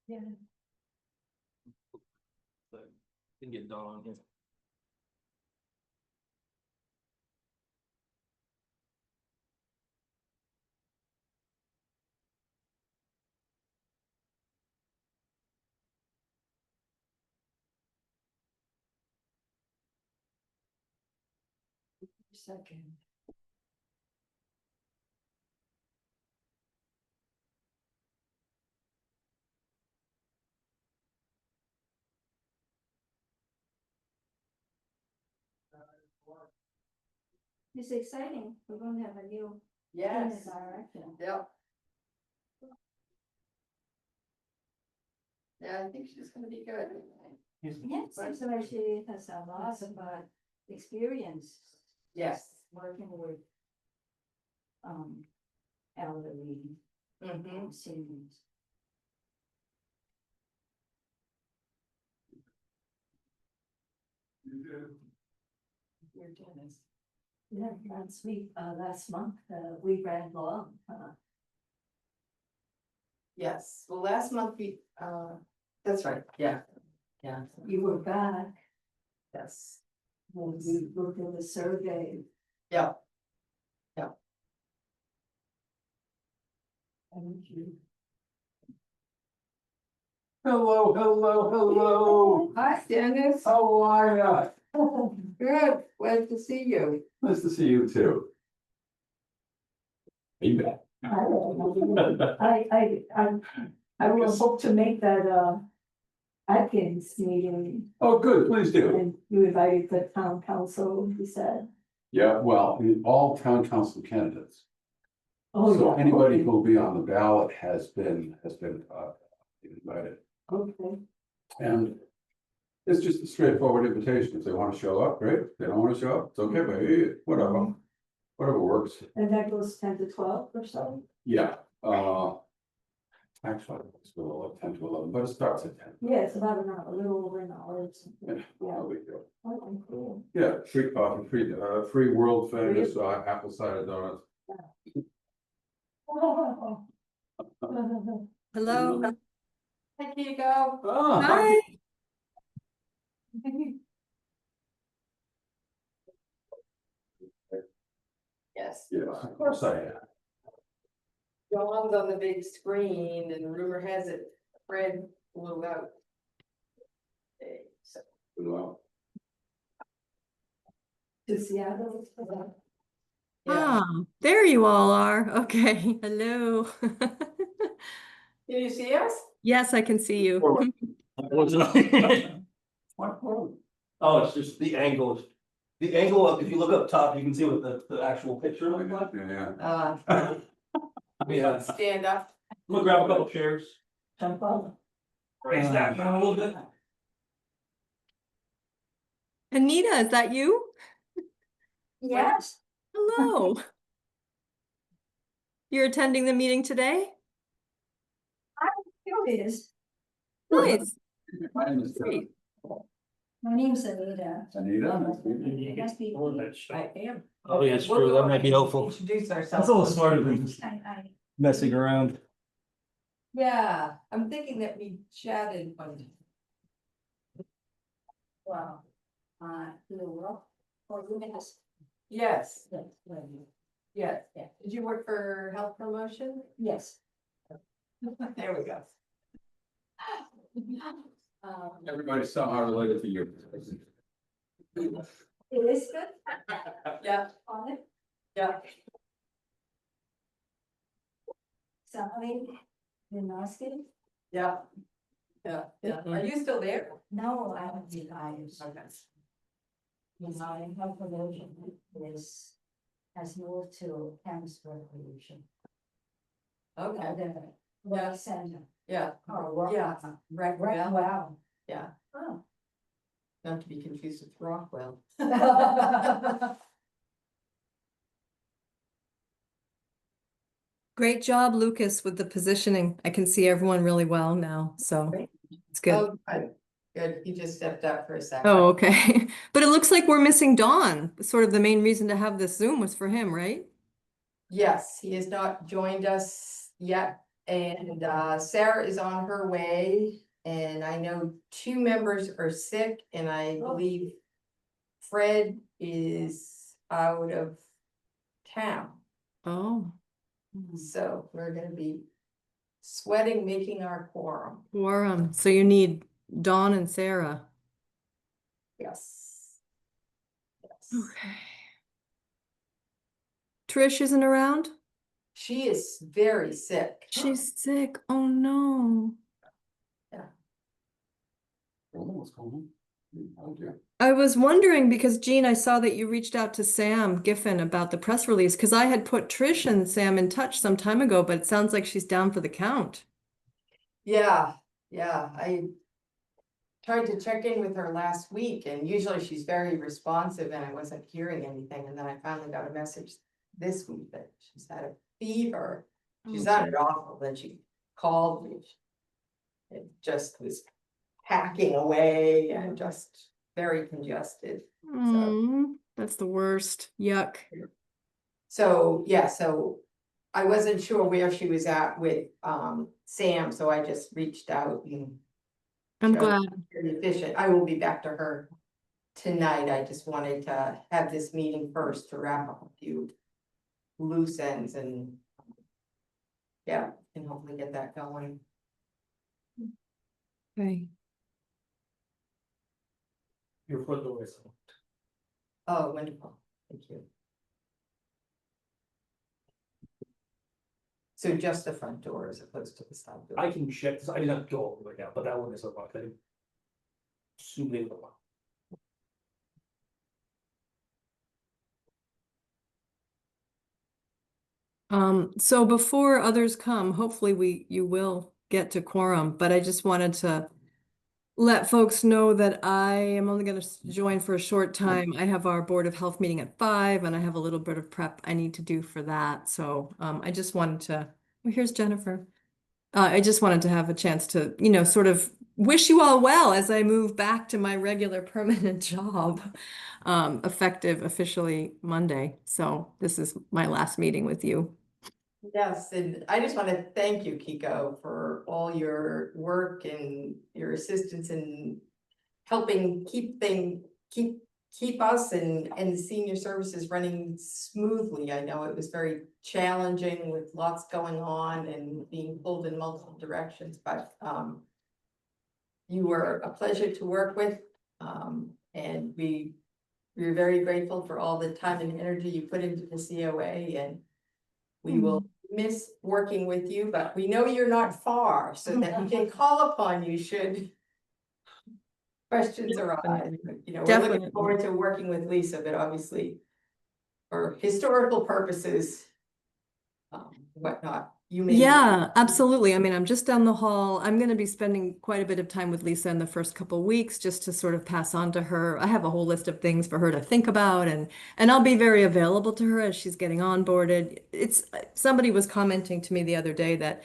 Yeah. So, can get Dawn on here. Second. It's exciting. We're going to have a new. Yes, Direction. yep. Yeah, I think she's gonna be good. Yes, seems like she has a lot of experience Yes. working with elderly Mm-hmm. seniors. Your tennis. Yeah, last month, we ran long, Yes, well, last month that's right, yeah, you were back yes, when we looked at the survey. yeah. Thank you. Hello, hello, hello. Hi, Dennis. How are ya? Good, glad to see you. Nice to see you too. You bet. I will hope to make that, Atkins meeting, Oh, good, please do. and you invited the town council, you said. Yeah, well, all town council candidates. Oh, So yeah. anybody Okay. who will be on the ballot has been invited. Okay, And it's just a straightforward invitation. If they want to show up, great. If they don't want to show up, it's okay, but whatever. Whatever works. and that goes 10 to 12 or so? Yeah, actually, it's a little 10 to 11, but it starts at 10. Yeah, it's about an hour, a little over an hour or something. Yeah, Yeah. no big deal. Oh, cool. Yeah, free coffee, free world famous apple cider donuts. Hello. Hi, Kiko. Ah, Hi. Yes. yes, of course I am. Dawn's on the big screen and rumor has it Fred flew out. Okay, so, Well, To Seattle. yeah, Oh, there you all are. Okay. Hello. can you see us? Yes, I can see you. what road? Oh, it's just the angle. The angle of, if you look up top, you can see what the actual picture looks like. Yeah. Yeah, Stand up. I'm gonna grab a couple chairs. Jump up. Raise that down a little bit. Anita, is that you? Yes. Hello. You're attending the meeting today? Here it is. Nice. My name is Great. My name's Anita. Anita. Nice to meet you. It must be. I am. Oh, yeah, it's true. That might be helpful. Introduce ourselves. That's a little smarter than just I, messing around. Yeah, I'm thinking that we chatted one time. wow. The world, or you guys. Yes, Yes, well, yes. Yeah. Did you work for health promotion? yes. There we go. Everybody's somehow related to you. It is good. Yeah, On it, yeah. somebody, in Oscar. Yeah. Yeah, yeah. Are you still there? No, I don't think I was. Okay. My health promotion has moved to Campus Recreation. Okay, The rec center. yeah, Oh, yeah, Right, Rockwell. wow. yeah, Oh. not to be confused with Rockwell. Great job, Lucas, with the positioning. I can see everyone really well now, so it's good. Oh, good, he just stepped up for a second. Oh, okay. But it looks like we're missing Dawn. Sort of the main reason to have this Zoom was for him, right? Yes, he has not joined us yet. And Sarah is on her way, and I know 2 members are sick, and I believe Fred is out of town. Oh, So we're gonna be sweating, making our quorum. quorum. So you need Dawn and Sarah. Yes. Yes. Okay. Trish isn't around? She is very sick. She's sick. Oh no. Oh, what's going on? Oh, dear. I was wondering because Jean, I saw that you reached out to Sam Giffen about the press release because I had put Trish and Sam in touch some time ago, but it sounds like she's down for the count. Yeah, I tried to check in with her last week, and usually she's very responsive, and I wasn't hearing anything, and then I finally got a message this week that she's had a fever. She sounded awful, then she called me. It just was hacking away and just very congested. That's the worst. Yuck. So, yeah, so I wasn't sure where she was at with Sam, so I just reached out and I'm Sure. glad. very efficient. I will be back to her tonight. I just wanted to have this meeting first to wrap up a few loose ends and yeah, and hopefully get that going. Okay. Your front door is locked. Oh, wonderful. Thank you. So just the front door as opposed to the side door? I can check this, I didn't have to go all the way down, but that one is unlocked, I assume they were locked. So before others come, hopefully you will get to quorum, but I just wanted to let folks know that I am only going to join for a short time. I have our Board of Health meeting at 5 and I have a little bit of prep I need to do for that. So I just wanted to, well, here's Jennifer. I just wanted to have a chance to, sort of wish you all well as I move back to my regular permanent job, effective officially Monday. So this is my last meeting with you. Yes, and I just want to thank you, Kiko, for all your work and your assistance in helping keep us and the senior services running smoothly. I know it was very challenging with lots going on and being pulled in multiple directions, but you were a pleasure to work with. And we're very grateful for all the time and energy you put into the COA, and we will miss working with you, but we know you're not far, so that we can call upon you should questions arise. We're Definitely. looking forward to working with Lisa, but obviously for historical purposes, whatnot, you may. Yeah, absolutely. I mean, I'm just down the hall. I'm going to be spending quite a bit of time with Lisa in the first couple of weeks just to sort of pass on to her. I have a whole list of things for her to think about, and I'll be very available to her as she's getting onboarded. Somebody was commenting to me the other day that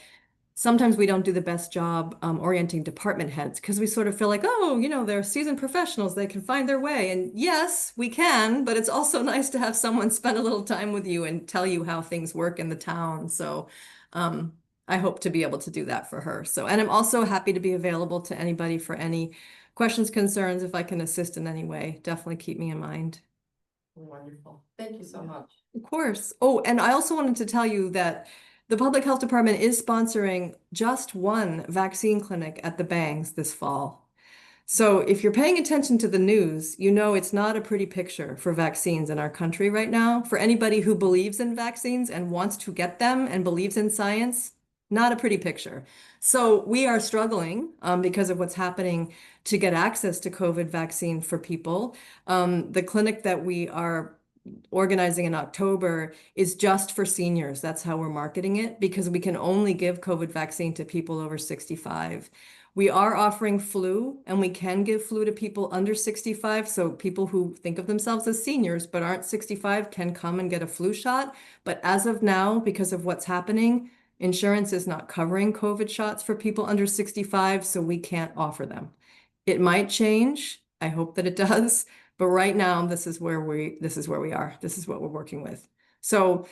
sometimes we don't do the best job orienting department heads because we sort of feel like, oh, they're seasoned professionals, they can find their way. And yes, we can, but it's also nice to have someone spend a little time with you and tell you how things work in the town. So I hope to be able to do that for her. So, and I'm also happy to be available to anybody for any questions, concerns, if I can assist in any way. Definitely keep me in mind. Wonderful. Thank you so much. Of course. Oh, and I also wanted to tell you that the Public Health Department is sponsoring just one vaccine clinic at the Bangs this fall. So if you're paying attention to the news, it's not a pretty picture for vaccines in our country right now. For anybody who believes in vaccines and wants to get them and believes in science, not a pretty picture. So we are struggling because of what's happening to get access to COVID vaccine for people. The clinic that we are organizing in October is just for seniors. That's how we're marketing it because we can only give COVID vaccine to people over 65. We are offering flu, and we can give flu to people under 65. So people who think of themselves as seniors but aren't 65 can come and get a flu shot. But as of now, because of what's happening, insurance is not covering COVID shots for people under 65, so we can't offer them. It might change. I hope that it does. But right now, this is where we are. This is what we're working with. So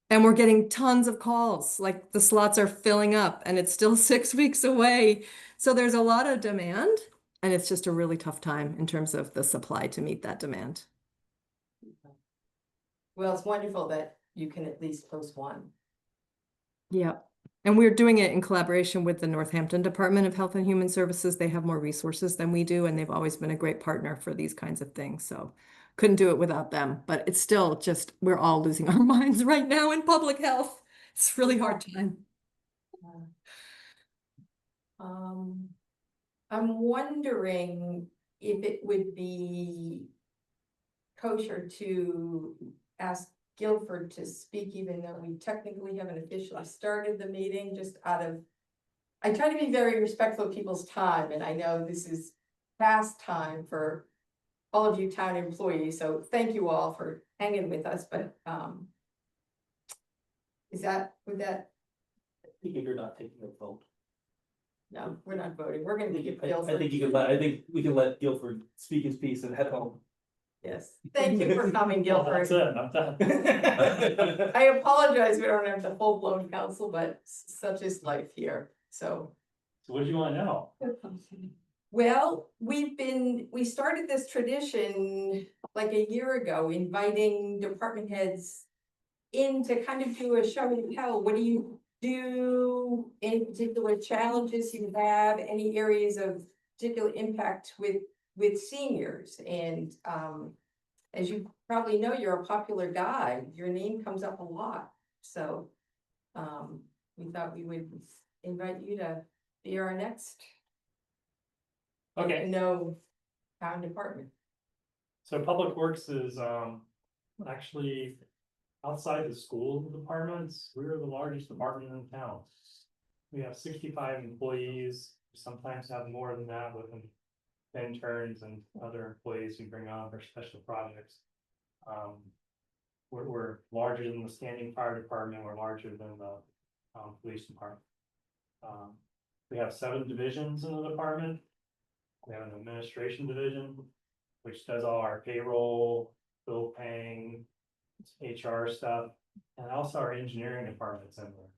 And we're getting tons of calls, like the slots are filling up and it's still 6 weeks away. So there's a lot of demand and it's just a really tough time in terms of the supply to meet that demand. Well, it's wonderful that you can at least post one. Yeah. And we're doing it in collaboration with the Northampton Department of Health and Human Services. They have more resources than we do, and they've always been a great partner for these kinds of things. So couldn't do it without them, but it's still just, we're all losing our minds right now in public health. It's a really hard time. I'm wondering if it would be kosher to ask Guilford to speak, even though we technically haven't officially started the meeting, just out of. I try to be very respectful of people's time, and I know this is past time for all of you town employees, so thank you all for hanging with us, but, would that, I think you're not taking a vote. no, we're not voting, we're gonna I give think, I Guilford. think you can let, I think we can let Guilford speak his piece and head home. Yes, thank you for coming, Guilford. I'm done. I apologize, we don't have the full-blown council, but such is life here, so. So what do you want to know? Well, we started this tradition like a year ago, inviting department heads in to kind of do a show and tell. What do you do? Any particular challenges you have, any areas of particular impact with seniors? And as you probably know, you're a popular guy, your name comes up a lot, so we thought we would invite you to be our next Okay, no town department. so Public Works is actually outside the school departments, we're the largest department in town. We have 65 employees, sometimes have more than that with interns and other employees we bring on for special projects. We're larger than the standing fire department, we're larger than the police department. We have 7 divisions in the department. We have an administration division, which does all our payroll, bill paying, HR stuff, and also our engineering department's in there.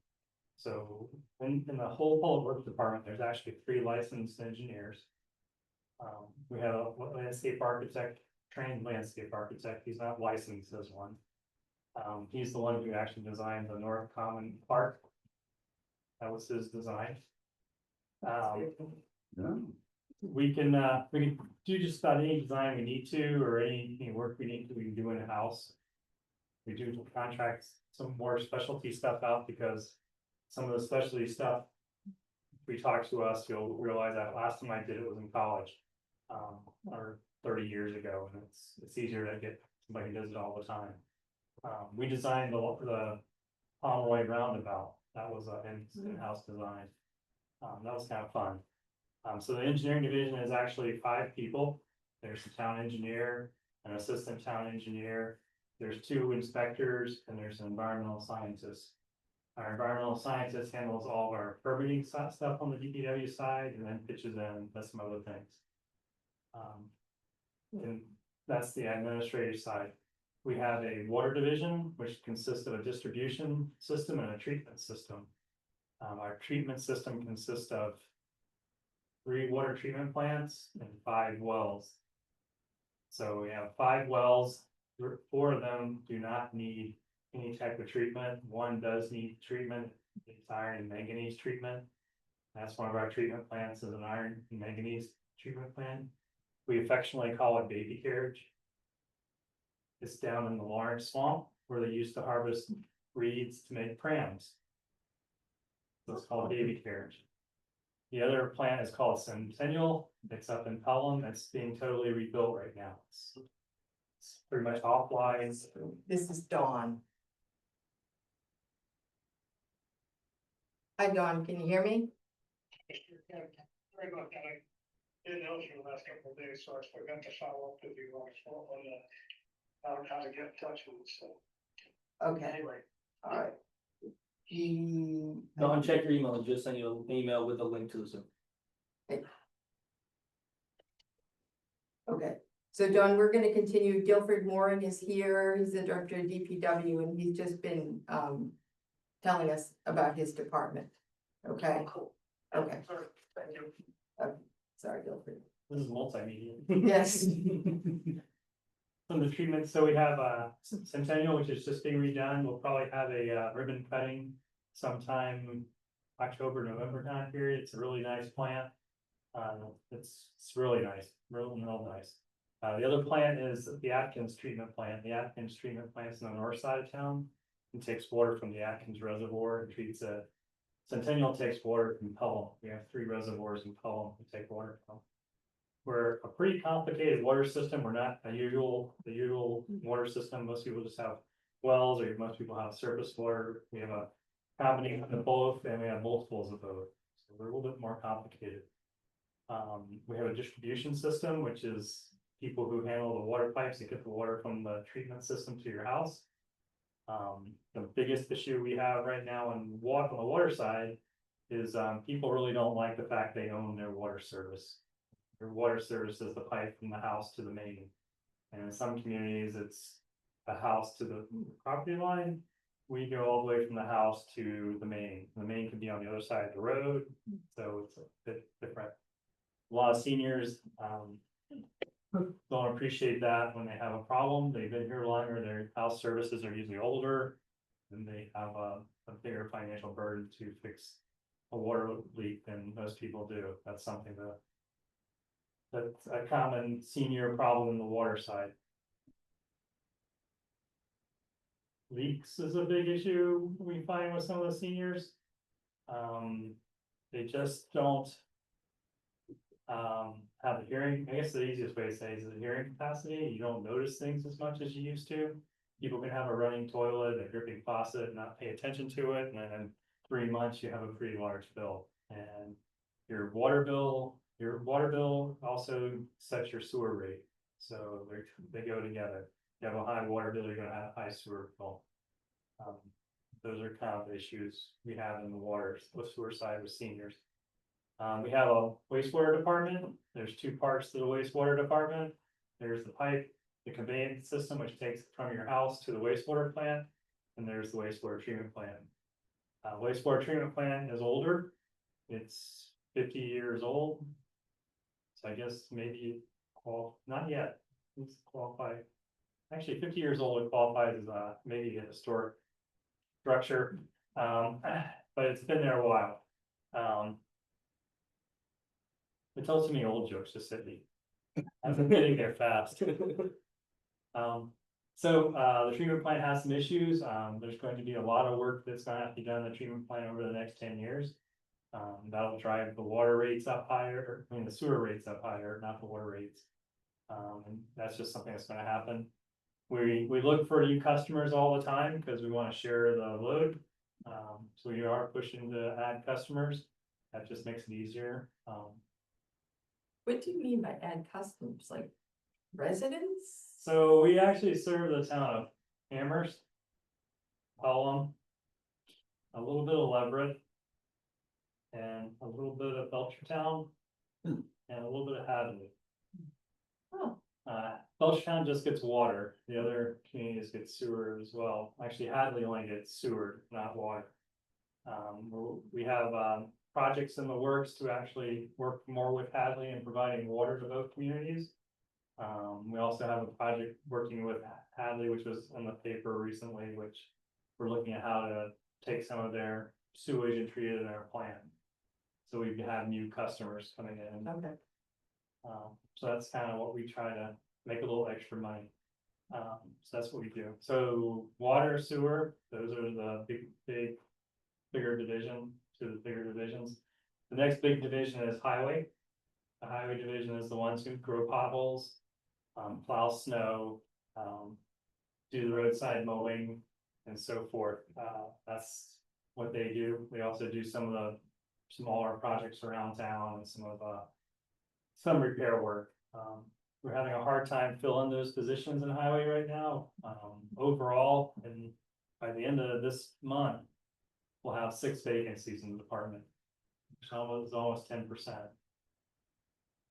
So in the whole public works department, there's actually 3 licensed engineers. We have a landscape architect, trained landscape architect, he's not licensed as one. He's the one who actually designed the North Common Park. That was his design. Yeah. We can do just about any design we need to, or any work we need to, we can do in a house. We do contract some more specialty stuff out because some of the specialty stuff. If we talk to us, you'll realize that last time I did it was in college. Or 30 years ago, and it's easier to get somebody who does it all the time. We designed the Pomeroy roundabout, that was an in-house design. That was kind of fun. So the engineering division is actually 5 people. There's the town engineer, an assistant town engineer, there's 2 inspectors, and there's an environmental scientist. Our environmental scientist handles all of our permitting stuff on the DPW side, and then pitches in, does some other things. And that's the administrative side. We have a water division, which consists of a distribution system and a treatment system. Our treatment system consists of 3 water treatment plants and 5 wells. So we have 5 wells, 4 of them do not need any type of treatment. 1 does need treatment, it's iron and manganese treatment. That's one of our treatment plants, is an iron and manganese treatment plant. We affectionately call it baby carriage. It's down in the Lawrence Swamp where they used to harvest reeds to make prams. So it's called baby carriage. The other plant is called Centennial. It's up in Pelham. It's being totally rebuilt right now. It's pretty much offline. This is Dawn. Hi, Dawn, can you hear me? Very much, I didn't know you the last couple of days, so I forgot to follow up with you on how to get in touch with us, so Okay, anyway. all right. Don, check your email, just send you an email with a link to the Zoom. Okay, So Don, we're gonna continue. Guilford Moran is here. He's the director of DPW and he's just been telling us about his department. Okay, Cool. okay, Sorry, thank you. sorry, Guilford. This is multimedia. Yes. From the treatment, so we have Centennial, which is just being redone. We'll probably have a ribbon cutting sometime October, November time period. It's a really nice plant. It's really nice, real nice. The other plant is the Atkins treatment plant. The Atkins treatment plant is on the north side of town. It takes water from the Atkins Reservoir and treats it. Centennial takes water from Pelham. We have 3 reservoirs in Pelham we take water from. We're a pretty complicated water system. We're not the usual water system. Most people just have wells, or most people have surface water. We have a combination of both, and we have multiples of both. So we're a little bit more complicated. We have a distribution system, which is people who handle the water pipes and get the water from the treatment system to your house. The biggest issue we have right now on the water side is people really don't like the fact they own their water service. Your water service is the pipe from the house to the main. And in some communities, it's the house to the property line. We go all the way from the house to the main. The main can be on the other side of the road, so it's a bit different. A lot of seniors don't appreciate that when they have a problem. They've been here longer, their house services are usually older, and they have a bigger financial burden to fix a water leak than most people do. That's something that's a common senior problem in the water side. Leaks is a big issue we find with some of the seniors. They just don't have the hearing. I guess the easiest way to say is the hearing capacity. You don't notice things as much as you used to. People can have a running toilet, a dripping faucet, and not pay attention to it, and then in 3 months you have a pretty large bill. And your water bill also sets your sewer rate, so they go together. You have a high water bill, you're gonna have a high sewer bill. Those are kind of the issues we have in the sewer side with seniors. We have a wastewater department. There's 2 parts to the wastewater department. There's the pipe, the conveyance system, which takes it from your house to the wastewater plant, and there's the wastewater treatment plant. Wastewater treatment plant is older. It's 50 years old. So I guess maybe, well, not yet. It's qualified. Actually, 50 years old, it qualifies as maybe a historic structure, but it's been there a while. It tells too many old jokes to Sydney. I've been getting there fast. So the treatment plant has some issues. There's going to be a lot of work that's going to have to be done in the treatment plant over the next 10 years. That'll drive the water rates up higher, I mean, the sewer rates up higher, not the water rates. And that's just something that's going to happen. We look for new customers all the time because we want to share the load. So we are pushing to add customers. That just makes it easier. What do you mean by add customers, like residents? So we actually serve the town of Amherst, Pelham, a little bit of Leverett, and a little bit of Belchertown, and a little bit of Hadley. Oh, Belchertown just gets water. The other communities get sewer as well. Actually, Hadley only gets sewer, not water. We have projects in the works to actually work more with Hadley and providing water to both communities. We also have a project working with Hadley, which was in the paper recently, which we're looking at how to take some of their sewage and treat it in our plant. So we have new customers coming in. okay. So that's kind of what we try to make a little extra money. So that's what we do. So water, sewer, those are the bigger division to the bigger divisions. The next big division is highway. The highway division is the ones who grow potholes, plow snow, do the roadside mowing, and so forth. That's what they do. We also do some of the smaller projects around town and some repair work. We're having a hard time filling those positions in highway right now. Overall, and by the end of this month, we'll have 6 vacancies in the department, which is almost 10%.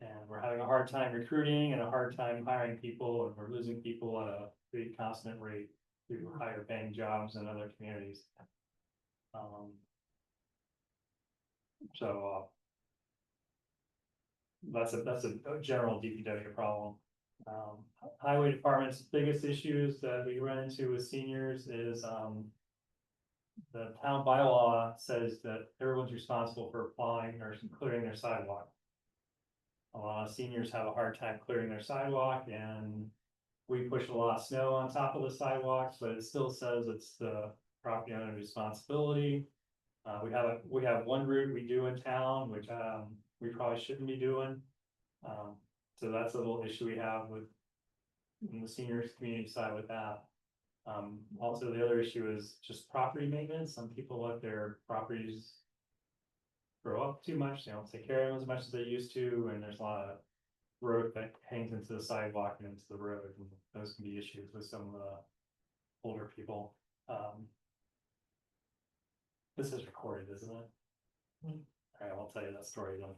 And we're we're having a hard time recruiting and a hard time hiring people, and we're losing people at a pretty constant rate to higher paying jobs in other communities. So, that's a general DPW problem. Highway department's biggest issues that we run into with seniors is, the town bylaw says that everyone's responsible for plowing or clearing their sidewalk. A lot of seniors have a hard time clearing their sidewalk, and we push a lot of snow on top of the sidewalks, but it still says it's the property owner's responsibility. We have one route we do in town, which, we probably shouldn't be doing. So that's a little issue we have with in the seniors community side with that. Also, the other issue is just property maintenance. Some people let their properties grow up too much. They don't take care of them as much as they used to, and there's a lot of road that hangs into the sidewalk and into the road, and those can be issues with some of the older people. This is recorded, isn't it? All right, I'll tell you that story then.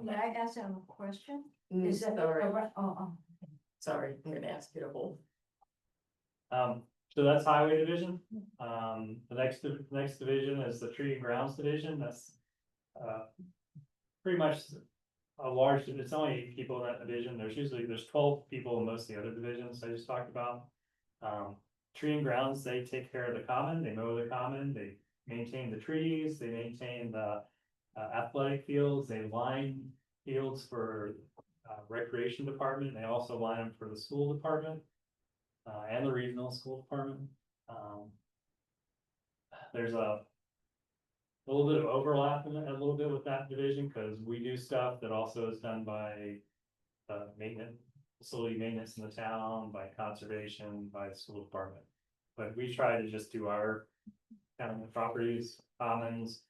May I ask him a question? Is that, Sorry, oh, sorry, I'm gonna ask you to hold. So that's highway division. The next division is the tree and grounds division. That's pretty much a large, it's only 8 people in that division. There's 12 people in most of the other divisions I just talked about. Tree and grounds, they take care of the common, they mow the common, they maintain the trees, they maintain the athletic fields, they line fields for recreation department. They also line them for the school department. And the regional school department. There's a little bit of overlap in it, a little bit with that division, because we do stuff that also is done by maintenance, facility maintenance in the town, by conservation, by the school department. But we try to just do our town properties, commons,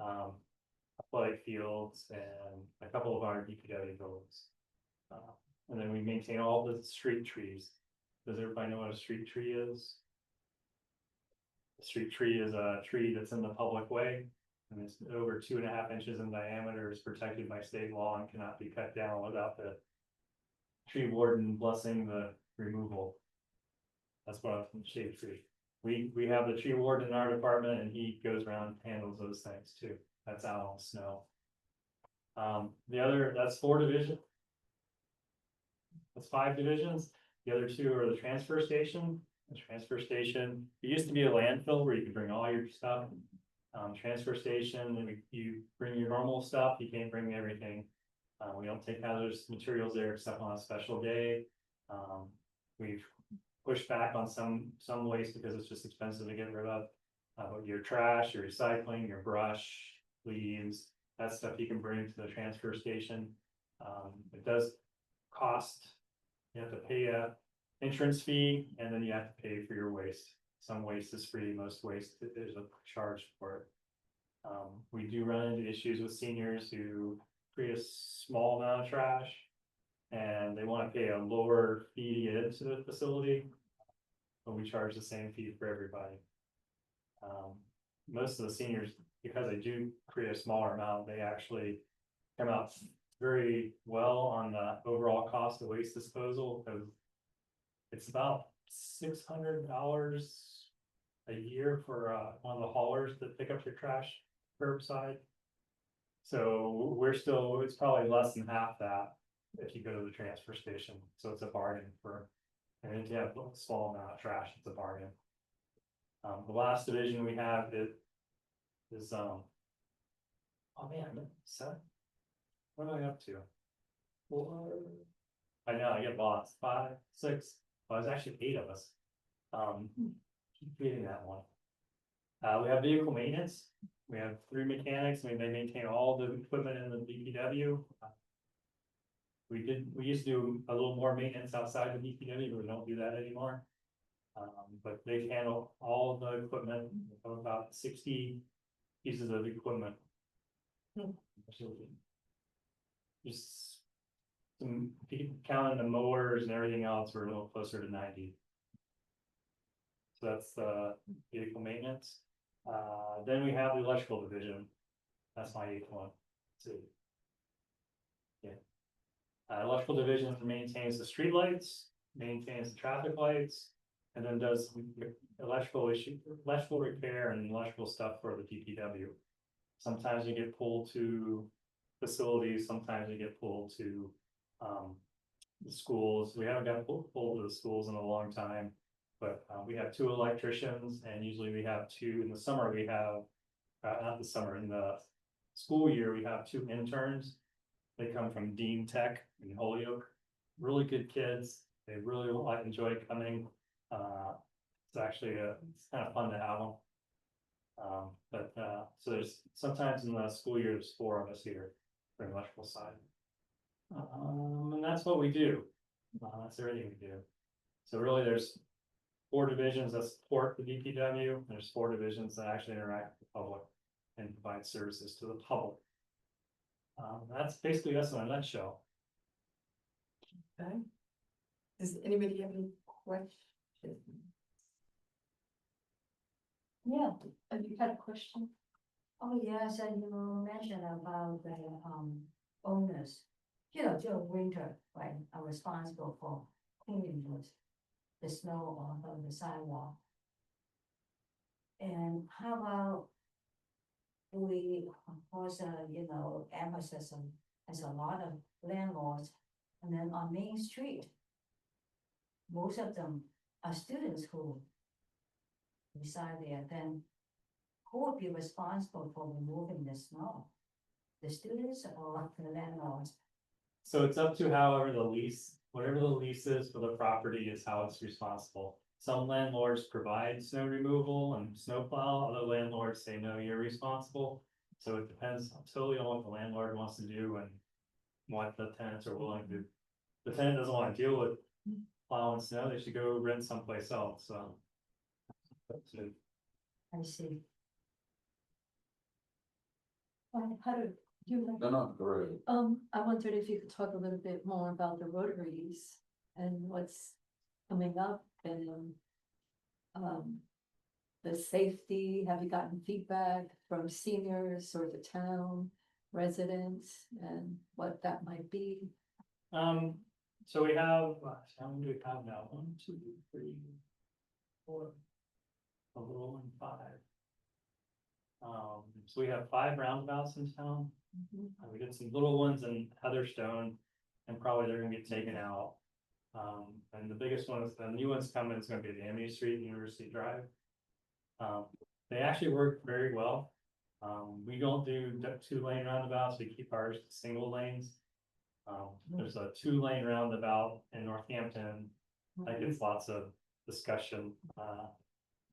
athletic fields, and a couple of our DPW buildings. And then we maintain all the street trees. Does everybody know what a street tree is? A street tree is a tree that's in the public way, and it's over 2.5 inches in diameter, is protected by state law and cannot be cut down without the tree warden blessing the removal. That's what a shade tree. We have the tree warden in our department, and he goes around and handles those things too. That's out on snow. That's 4 divisions. That's 5 divisions. The other 2 are the transfer station. The transfer station, it used to be a landfill where you could bring all your stuff. Transfer station, you bring your normal stuff, you can't bring everything. We don't take hazardous materials there except on a special day. We've pushed back on some waste because it's just expensive to get rid of. But your trash, your recycling, your brush, leaves, that stuff you can bring to the transfer station. It does cost. You have to pay a entrance fee, and then you have to pay for your waste. Some waste is free, most waste there's a charge for it. We do run into issues with seniors who create a small amount of trash, and they want to pay a lower fee to get into the facility, but we charge the same fee for everybody. Most of the seniors, because they do create a smaller amount, they actually come out very well on the overall cost of waste disposal, because it's about $600 a year for one of the haulers that pick up your trash curbside. So it's probably less than half that if you go to the transfer station. So it's a bargain and if you have a small amount of trash, it's a bargain. The last division we have is oh man, 7. What am I up to? 4. I know, I get lost. 5, 6. Well, there's actually 8 of us. Keep reading that one. We have vehicle maintenance. We have 3 mechanics. They maintain all the equipment in the DPW. We used to do a little more maintenance outside the DPW, but we don't do that anymore. But they handle all of the equipment, about 60 pieces of equipment. Just some, if you count the mowers and everything else, we're a little closer to 90. So that's the vehicle maintenance. Then we have the electrical division. That's my 8th one. Let's see. Yeah. Electrical division maintains the streetlights, maintains the traffic lights, and then does electrical repair and electrical stuff for the DPW. Sometimes you get pulled to facilities, sometimes you get pulled to, the schools. We haven't got pulled to the schools in a long time. But, we have 2 electricians, and usually we have 2, in the summer we have, not the summer, in the school year, we have 2 interns. They come from Dean Tech in Holyoke, really good kids, they really enjoy coming. It's actually, it's kind of fun to have them. So there's, sometimes in the school year, there's 4 of us here for the electrical side. And that's what we do, that's everything we do. So really, there's 4 divisions that support the DPW, there's 4 divisions that actually interact with the public and provide services to the public. That's basically us in a nutshell. Okay. Does anybody have any questions? Yeah, have you had a question? Oh, yes, and you mentioned about the owners. You know, during winter, right, are responsible for cleaning the snow off of the sidewalk. And how about we, of course, you know, Amherst has a lot of landlords, and then on Main Street, most of them are students who reside there, then who would be responsible for removing the snow? The students or the landlords? So it's up to however the lease, whatever the lease is for the property is how it's responsible. Some landlords provide snow removal and snow plow, other landlords say, no, you're responsible. So it depends totally on what the landlord wants to do and what the tenants are willing to do. The tenant doesn't want to deal with plowing snow, they should go rent someplace else, so. That's it. I see. How do you? No, go ahead. I wondered if you could talk a little bit more about the Rotaries and what's coming up and, the safety, have you gotten feedback from seniors or the town residents and what that might be? So we have, how many do we have now? 1, 2, 3, 4. A little and 5. So we have 5 roundabouts in town. We did some little ones in Heatherstone, and probably they're gonna get taken out. And the biggest one is the new one's coming, it's gonna be the Amity Street, University Drive. They actually work very well. We don't do 2-lane roundabouts, we keep ours single lanes. There's a 2-lane roundabout in Northampton that gets lots of discussion.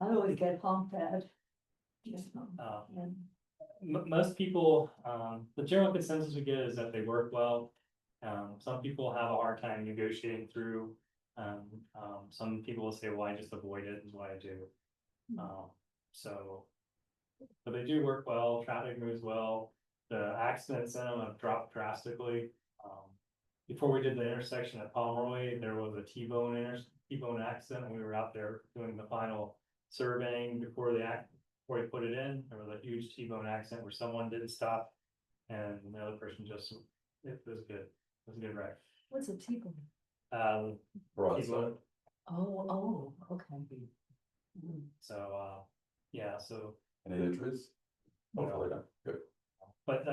I always get honked at. Most people, the general consensus we get is that they work well. Some people have a hard time negotiating through. Some people will say, well, I just avoid it, is what I do. But they do work well, traffic moves well. The accidents in them have dropped drastically. Before we did the intersection at Pomeroy, there was a T-bone accident, and we were out there doing the final surveying before we put it in. There was a huge T-bone accident where someone didn't stop, and the other person just, it was good. It was a good wreck. What's a T-bone? Broadside. T-bone. Oh, okay. So, yeah, so. Any injuries? Hopefully not. Good. But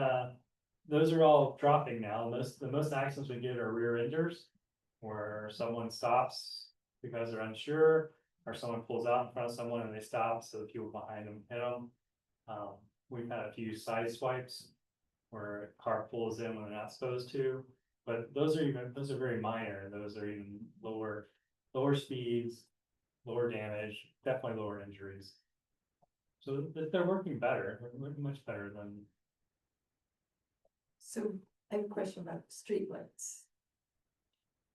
those are all dropping now. The most accidents we get are rear enders, where someone stops because they're unsure, or someone pulls out in front of someone and they stop, so the people behind them hit them. We've had a few side swipes where a car pulls in when they're not supposed to, but those are very minor. Those are even lower speeds, lower damage, definitely lower injuries. So they're working better, much better than. So I have a question about streetlights.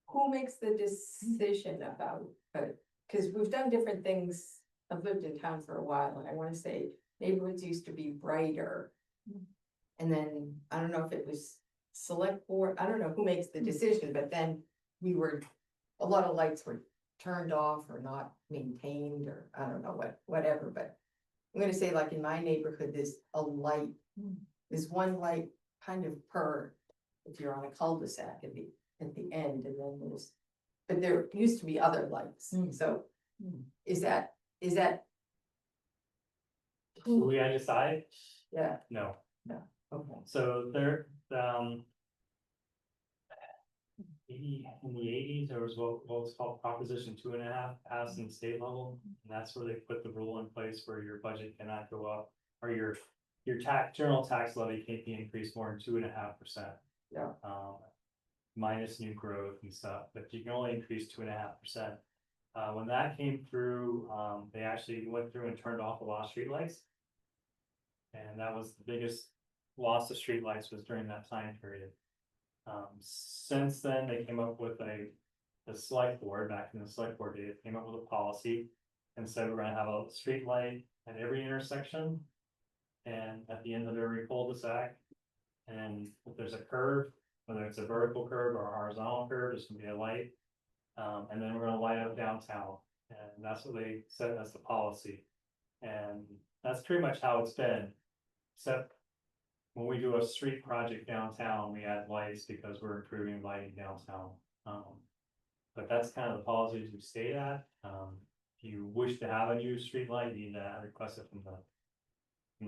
Who makes the decision about, because we've done different things, I've lived in town for a while, and I wanna say neighborhoods used to be brighter. And then, I don't know if it was select board, I don't know who makes the decision, but then a lot of lights were turned off or not maintained, or I don't know whatever, but. I'm gonna say, like in my neighborhood, there's one light kind of per if you're on a cul-de-sac at the end, and then there's, but there used to be other lights, so is that, Will we decide? yeah, No. okay. So there, in the eighties, there was what was called Proposition 2.5 passed in the state level. And that's where they put the rule in place where your budget cannot go up, or your general tax levy can't be increased more than 2.5%. Yeah. Minus new growth and stuff, but you can only increase 2.5%. When that came through, they actually went through and turned off a lot of streetlights. And that was the biggest loss of streetlights was during that time period. Since then, they came up with the select board, back in the select board, they came up with a policy and said we're gonna have a street light at every intersection. And at the end of every cul-de-sac, and if there's a curve, whether it's a vertical curve or a horizontal curve, there's gonna be a light. And then we're gonna light up downtown, and that's what they said as the policy. And that's pretty much how it's been, except when we do a street project downtown, we add lights because we're improving lighting downtown. But that's kind of the policies we stay at. If you wish to have a new street light, you need to request it from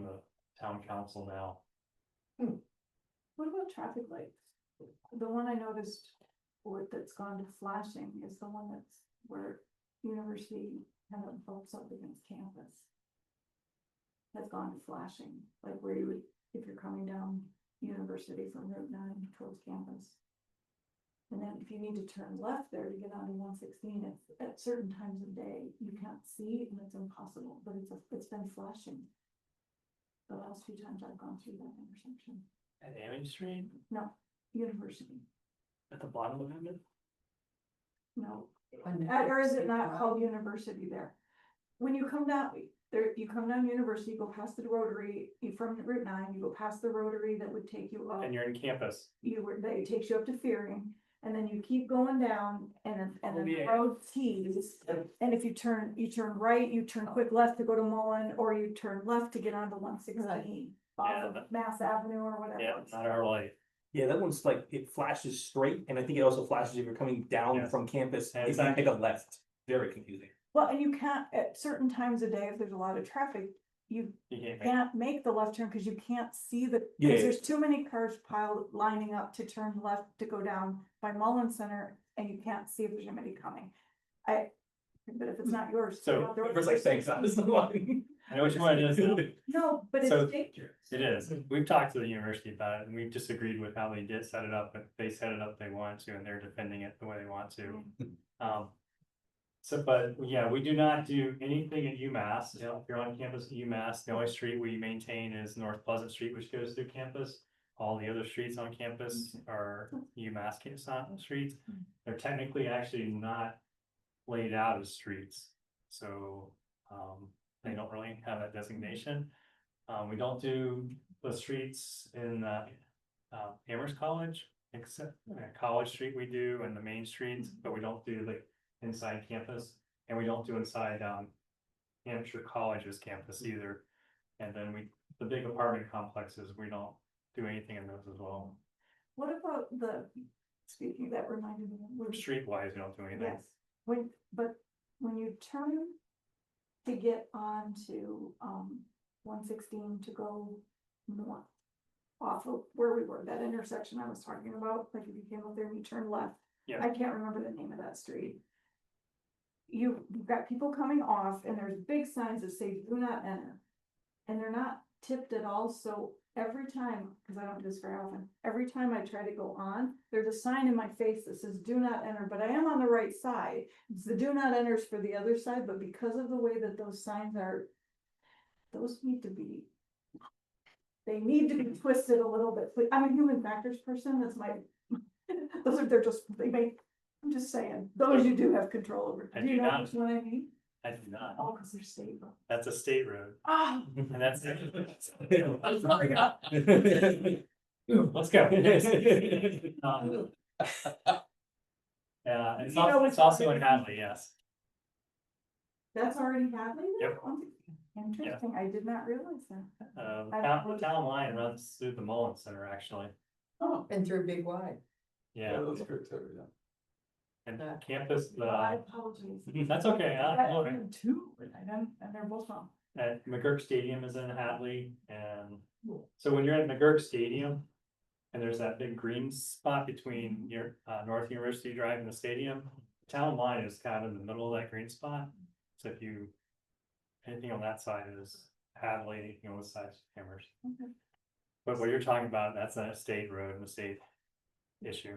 the town council now. What about traffic lights? The one I noticed that's gone to flashing is the one that's where university kind of bumps up against campus. Has gone to flashing, like where you would, if you're coming down university from Route 9 towards campus. And then if you need to turn left there to get onto 116, it's at certain times of day, you can't see and it's impossible, but it's been flashing. The last few times I've gone through that intersection. At Amity Street, No, university, at the bottom of it. no. Or is it not called university there? When you come down, there, you come down university, you go past the rotary, you from Route 9, you go past the rotary that would take you up. And you're in campus. That takes you up to Fearing, and then you keep going down and then the yeah. road tees. And if you turn right, you turn quick left to go to Mullen, or you turn left to get onto 116. Off Yeah, of Mass Avenue or whatever. Yeah, it's not our light. Yeah, that one's like, it flashes straight, and I think it also flashes if you're coming down Yes. from campus, And if it's you not- take a left, very confusing. Well, and you can't, at certain times of day, if there's a lot of traffic, you You can't make. can't make the left turn because you can't see Yeah. because there's too many cars piled lining up to turn left to go down by Mullen Center, and you can't see if there's anybody coming. But if it's not yours. So, there- It's like saying that is the one. I know which one it is now. No, but So- it's dangerous. It is. We've talked to the university about it and we've disagreed with how they did set it up, but they set it up they wanted to and they're defending it the way they want to. So, but yeah, we do not do anything at UMass. You know, if you're on campus at UMass, the only street we maintain is North Pleasant Street, which goes through campus. All the other streets on campus are UMass campus streets. They're technically actually not laid out as streets. So, they don't really have that designation. We don't do the streets in Amherst College, except College Street we do and the main streets, but we don't do like inside campus. And we don't do inside Hampshire College's campus either. And then the big apartment complexes, we don't do anything in those as well. What about speaking, that reminded me. We're streetwise, we don't do anything. Yes, when you turn to get onto 116 to go north off of where we were, that intersection I was talking about, like if you came up there and you turn left. Yeah. I can't remember the name of that street. You've got people coming off and there's big signs that say do not enter. And they're not tipped at all, so every time, because I don't do this very often, every time I try to go on, there's a sign in my face that says do not enter, but I am on the right side. It's the do not enters for the other side, but because of the way that those signs are, those need to be, they need to be twisted a little bit. I'm a human factors person, that's my, I'm just saying, those you do have control over. I Do you do know not. which one I mean? I do not. Oh, because they're state roads. That's a state road. Ah, And that's. I'm sorry. Let's go. Yeah, You know it's also in Hadley, yes. That's already happening? Yep. Interesting, I did not realize that. The town line runs through the Mullen Center, actually. Oh, and through Big Y. Yeah, that's good too, yeah. and campus, My apologies. that's okay, I all right. had two, and they're both wrong. At McGurk Stadium is in Hadley, and so when you're at McGurk Stadium. And there's that big green spot between your North University Drive and the stadium. Town line is kind of in the middle of that green spot. So if you, anything on that side is Hadley, anything on this side is Hammers. Okay. But what you're talking about, that's a state road and a state issue.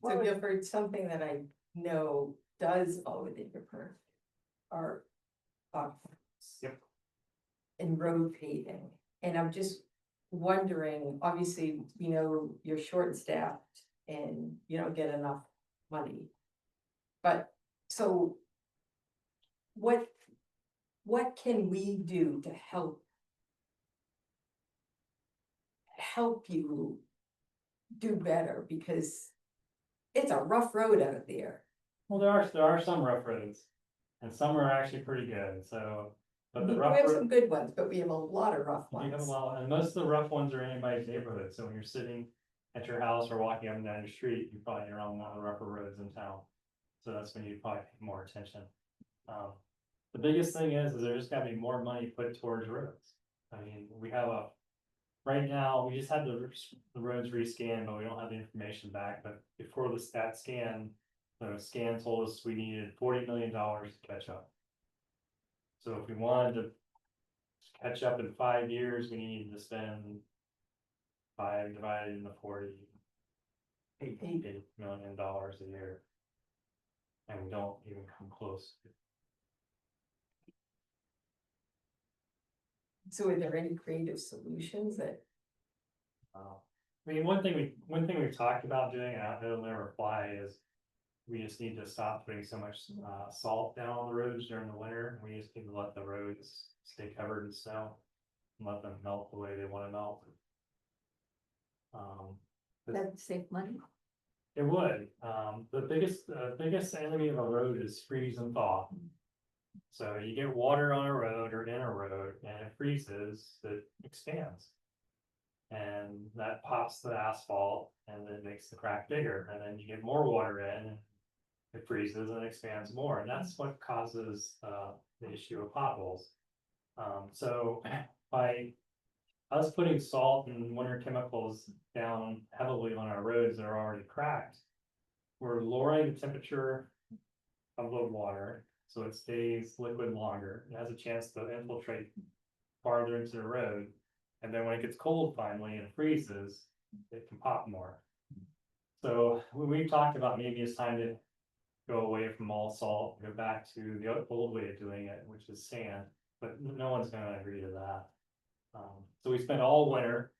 So Guilford, something that I know does fall within your purview are potholes. Yep. And road paving, and I'm just wondering, obviously, you know, you're short-staffed and you don't get enough money. But, so. What can we do to help? Help you do better, because it's a rough road out there. Well, there are some rough roads. And some are actually pretty good, so. But the We rough have road. some good ones, but we have a lot of rough You have a ones. lot, and most of the rough ones are in anybody's neighborhood, so when you're sitting at your house or walking up and down your street, you probably are on one of the rougher roads in town. So that's when you probably pay more attention. The biggest thing is there's just gotta be more money put towards roads. I mean, we have right now, we just had the roads rescanned, but we don't have the information back, but before that scan, the scan told us we needed $40 million to catch up. So if we wanted to catch up in 5 years, we need to spend 5 divided into 40. $8 million a year. And we don't even come close. So are there any creative solutions that, I mean, one thing we've talked about doing, and it'll never fly, is we just need to stop putting so much salt down on the roads during the winter. We just need to let the roads stay covered in snow and let them melt the way they want to melt. That'd save money. It would. The biggest enemy of a road is freeze and thaw. So you get water on a road or in a road and it freezes, it expands. And that pops the asphalt and then makes the crack bigger, and then you get more water in, and it freezes and expands more, and that's what causes the issue of potholes. So by us putting salt and winter chemicals down heavily on our roads that are already cracked, we're lowering the temperature of the water so it stays liquid longer. It has a chance to infiltrate farther into the road. And then when it gets cold finally and freezes, it can pop more. So we've talked about maybe it's time to go away from all salt, go back to the old way of doing it, which is sand, but no one's gonna agree to that. So we spent all winter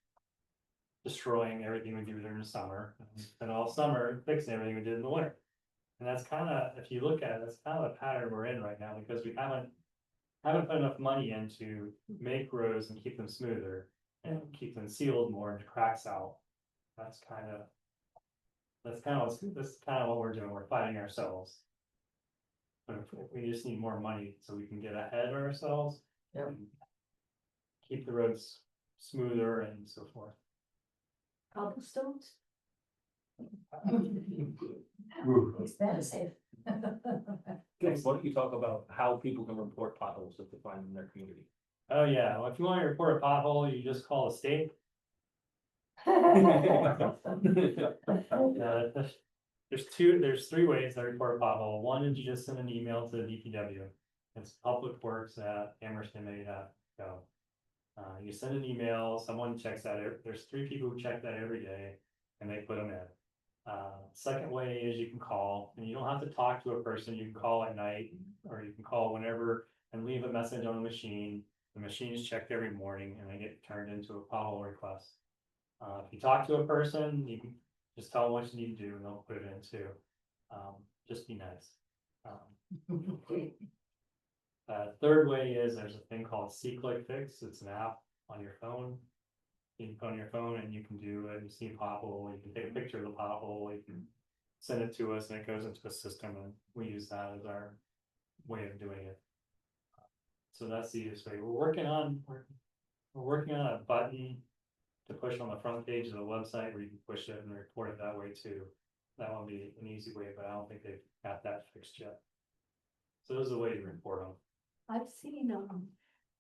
destroying everything we do during the summer, and all summer fixing everything we did in the winter. And that's kind of, if you look at it, that's kind of the pattern we're in right now, because we haven't put enough money in to make roads and keep them smoother and keep them sealed more and cracks out. That's kind of what we're doing. We're fighting ourselves. But we just need more money so we can get ahead of ourselves. Yep. And keep the roads smoother and so forth. Cobblestones? Ooh. Expensive. Guys, why don't you talk about how people can report potholes if they find them in their community? Oh yeah, well, if you want to report a pothole, you just call the state. There's 3 ways to report a pothole. One is you just send an email to the DPW. It's publicworks@amherstma.gov. You send an email, someone checks that. There's 3 people who check that every day, and they put them in. Second way is you can call, and you don't have to talk to a person. You can call at night, or you can call whenever and leave a message on the machine. The machine is checked every morning, and they get turned into a pothole request. If you talk to a person, you can just tell them what you need to do, and they'll put it in too. Just be nice. Third way is there's a thing called C-Click Fix. It's an app on your phone. You can put on your phone and you can do it. You see a pothole, you can take a picture of the pothole, you can send it to us, and it goes into a system, and we use that as our way of doing it. So that's the easiest way. We're working on a button to push on the front page of the website where you can push it and report it that way too. That would be an easy way, but I don't think they've got that fixed yet. So there's a way to report them. I've seen,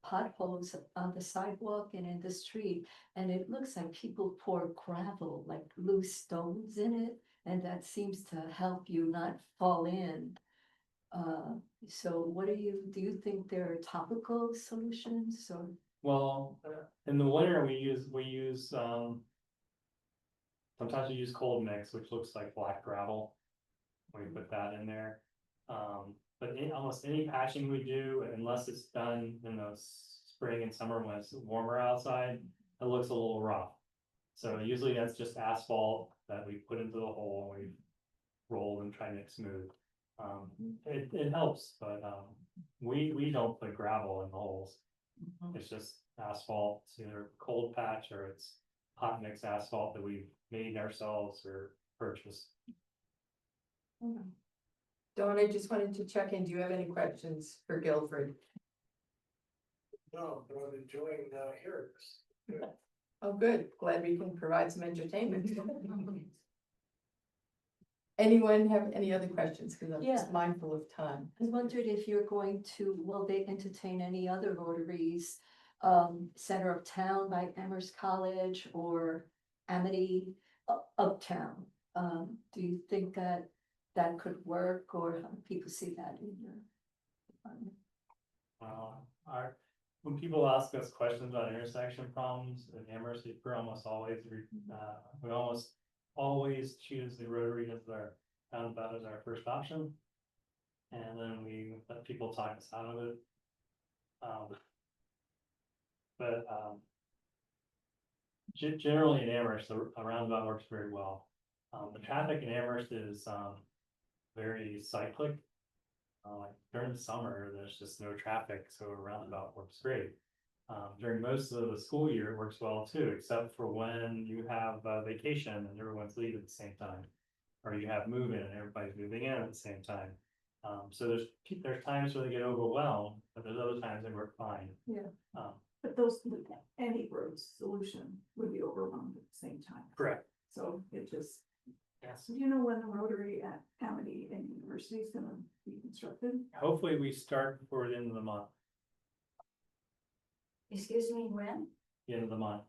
potholes on the sidewalk and in the street, and it looks like people pour gravel, like loose stones in it, and that seems to help you not fall in. So what do you think there are topical solutions or? Well, in the winter, we use, sometimes we use cold mix, which looks like black gravel. We put that in there. But in almost any patching we do, unless it's done in the spring and summer when it's warmer outside, it looks a little rough. So usually that's just asphalt that we put into the hole and we roll and try to make smooth. It helps, but, we don't put gravel in the holes. It's just asphalt, it's either cold patch or it's hot mix asphalt that we've made ourselves or purchased. Dawn, I just wanted to check in. Do you have any questions for Guilford? No, but I'm enjoying hearing this. Oh, good. Glad we can provide some entertainment. Anyone have any other questions? Because I'm just Yeah. mindful of time. I wondered if you're going to, will they entertain any other Rotaries? Center of Town by Amherst College or Amity Uptown? Do you think that that could work, or how do people see that in your department? When people ask us questions about intersection problems in Amherst, we're almost always, we almost always choose the Rotary as our roundabout as our first option. And then we let people talk us out of it. Generally in Amherst, a roundabout works very well. The traffic in Amherst is very cyclic. Like during the summer, there's just no traffic, so a roundabout works great. During most of the school year, it works well too, except for when you have vacation and everyone's leaving at the same time. Or you have move-in and everybody's moving in at the same time. So there's times where they get overwhelmed, but there's other times they work fine. Yeah. But any road solution would be overwhelmed at the same time. Correct. So it just, Yes. do you know when the Rotary at Amity and University is gonna be constructed? Hopefully we start before the end of the month, Excuse me, when? the end of the month.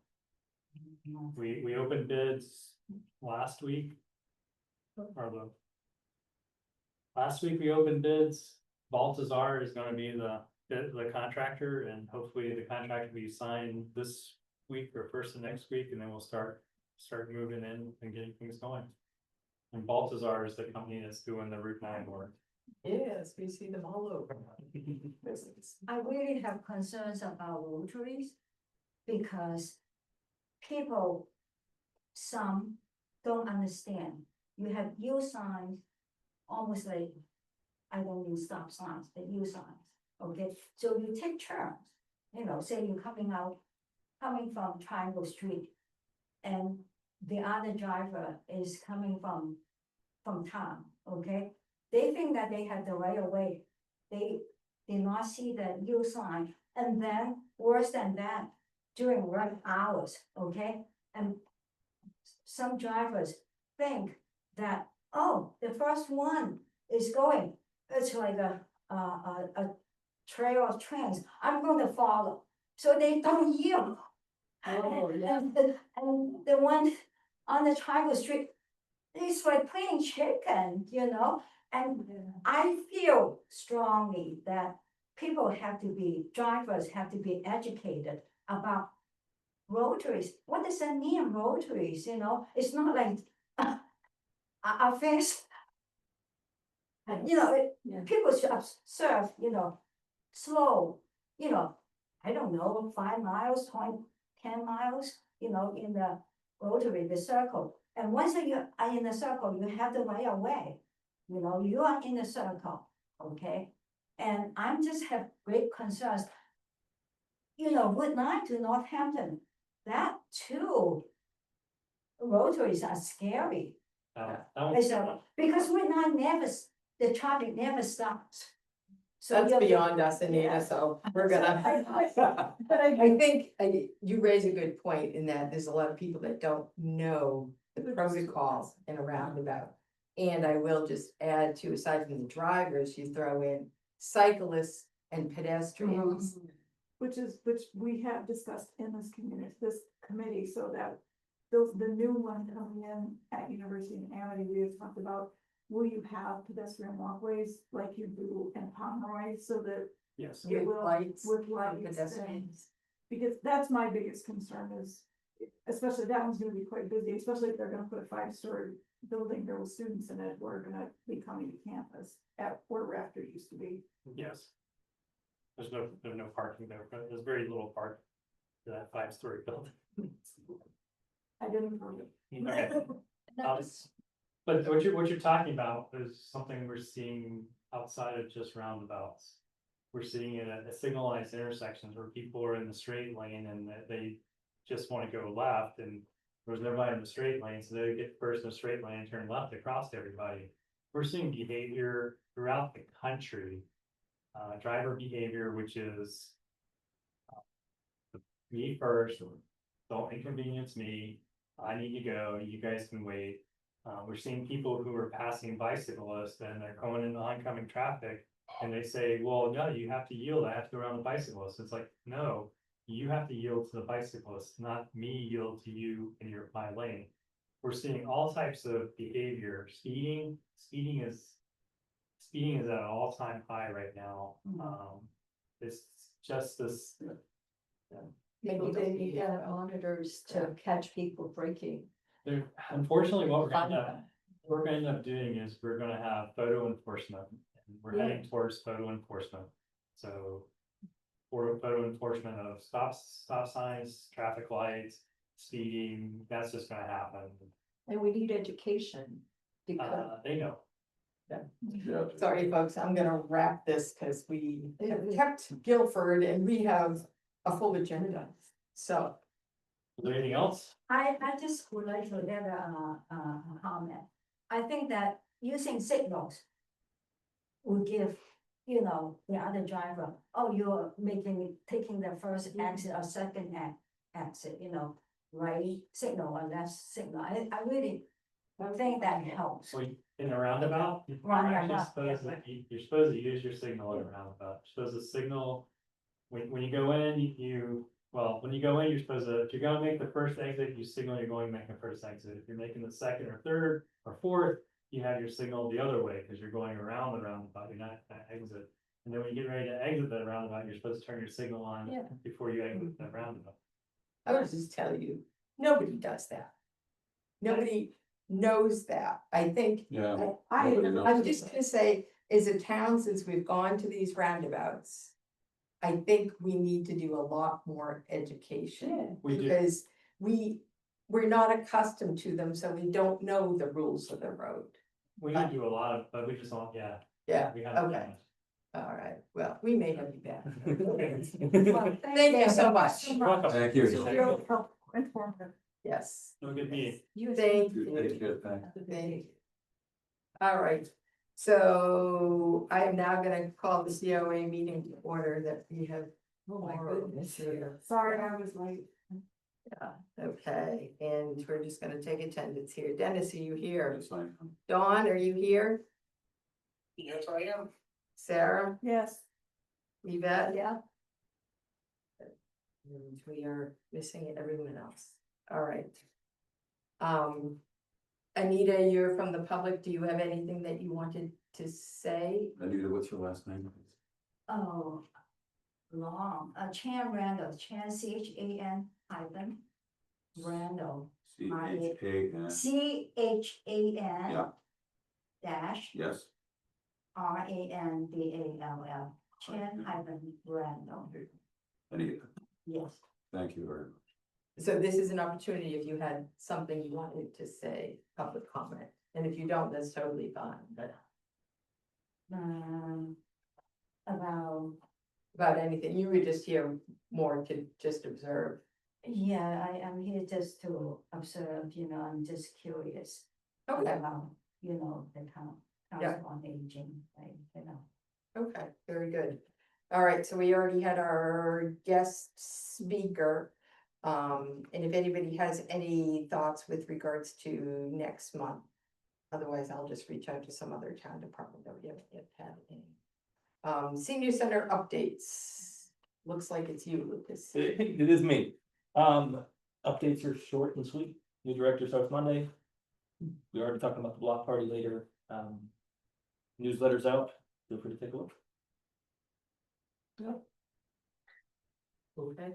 We opened bids last week. Last week we opened bids. Baltazar is gonna be the contractor, and hopefully the contract will be signed this week or first of next week, and then we'll start moving in and getting things going. And Baltazar is the company that's doing the Route 9 work. Yes, we see them all over. I really have concerns about Rotaries because people, some don't understand. You have yield signs, almost like, I don't mean stop signs, but yield signs, okay? So you take turns, say you're coming from Triangle Street, and the other driver is coming from town, okay? They think that they have the right of way. They did not see the yield sign, and then worse than that, during rush hours, okay? And some drivers think that, oh, the first one is going, it's like a trail of trains, I'm going to follow, so they don't yield. Oh, yeah. And the one on the Triangle Street, it's like playing chicken, and I feel strongly that drivers have to be educated about Rotaries. What does that mean, Rotaries, it's not like a fence. Yeah. People should observe, slow, I don't know, 5 miles, 10 miles, in the Rotary, the circle. And once you are in the circle, you have the right of way. You are in the circle, okay? And I'm just have great concerns. Route 9 to Northampton, that too. Rotaries are scary. That one's- Because Route 9 the traffic never stops. So That's you're- beyond us, Anita, Yeah. so we're gonna. But I think you raise a good point in that there's a lot of people that don't know the protocols in a roundabout. And I will just add to, aside from the drivers, you throw in cyclists and pedestrians. which we have discussed in this committee, so that the new one coming in at University of Amity, we have talked about, will you have pedestrian walkways like you do in Pomeroy, so that Yes. it With will, lights with and lights, and- pedestrians. because that's my biggest concern is, especially that one's gonna be quite busy, especially if they're gonna put a 5-story building, there with students in it, who are gonna be coming to campus at where Raptor used to be. Yes. There's no parking there, but there's very little park to that 5-story building. I didn't know it. Okay. But what you're talking about is something we're seeing outside of just roundabouts. We're seeing it at signalized intersections where people are in the straight lane and that they just want to go left and there's nobody in the straight lane, so they get first in the straight lane and turn left across everybody. We're seeing behavior throughout the country, driver behavior, which is me first, don't inconvenience me, I need to go, you guys can wait. We're seeing people who are passing bicyclists and they're going into oncoming traffic. And they say, well, no, you have to yield, I have to go around the bicyclist. It's like, no, you have to yield to the bicyclist, not me yield to you in my lane. We're seeing all types of behavior, speeding is at an all-time high right now. It's just this. Maybe they need to have monitors to catch people braking. Unfortunately, what we're gonna end up doing is we're gonna have photo enforcement. And we're heading towards photo enforcement. So for photo enforcement of stop signs, traffic lights, speeding, that's just gonna happen. And we need education because They know. Yeah. Sorry, folks, I'm gonna wrap this because we have kept Guilford and we have a full agenda. So, Is there anything else? I just would like to add a comment. I think that using signals will give, the other driver, oh, you're taking the first exit or second exit, right signal or left signal. I really think that helps. So in a roundabout, you're Roundabout, supposed to use your signal in a roundabout. You're supposed to signal, when you go in, when you go in, you're supposed to, if you're gonna make the first exit, you signal you're going to make the first exit. If you're making the second or third or fourth, you have your signal the other way, because you're going around the roundabout, you're not gonna exit. And then when you get ready to exit that roundabout, you're supposed to turn your signal on Yeah. before you exit that roundabout. I would just tell you, nobody does that. Nobody knows that. I think, Yeah. I'm knows. just gonna say, as a town, since we've gone to these roundabouts. I think we need to do a lot more education. We do. Because we're not accustomed to them, so we don't know the rules of the road. We can do a lot of, but we just don't, yeah. Yeah, We haven't done okay, all right, well, we may have you back. it. Thank you so much. You're welcome. Thank you. So you're informative. Yes, Have a good meeting. thank Good, you. good, thanks. Thank you. All right, so I am now gonna call the COA meeting to order that we have. Oh my quorum goodness. here. Sorry, I was late. Yeah, okay, and we're just gonna take attendance here. Dennis, are you here? Just like- Dawn, are you here? Yes, I am. Sarah, Yes. Yvette? Yeah, And we are missing everyone else. All right. Anita, you're from the public. Do you have anything that you wanted to say? Anita, what's your last name? Oh, long, Chan Randall, Chan CHAN hyphen Randall, CHAN. CHAN Yeah. dash Yes. RANDALL, Chan hyphen Randall, Anita, yes. thank you very much. So this is an opportunity if you had something you wanted to say, public comment. And if you don't, that's totally fine, but About, anything, you were just here more to just observe. yeah, I am here just to observe, I'm just curious. Okay, About, the town, Yeah. council on aging, right, Okay, very good. All right, so we already had our guest speaker. And if anybody has any thoughts with regards to next month. Otherwise, I'll just reach out to some other town department that we haven't yet had any. Senior center updates. Looks like it's you, Lucas. It is me. Updates are short and sweet. New director starts Monday. We already talking about the block party later. Newsletter's out. Feel free to take a look. Okay.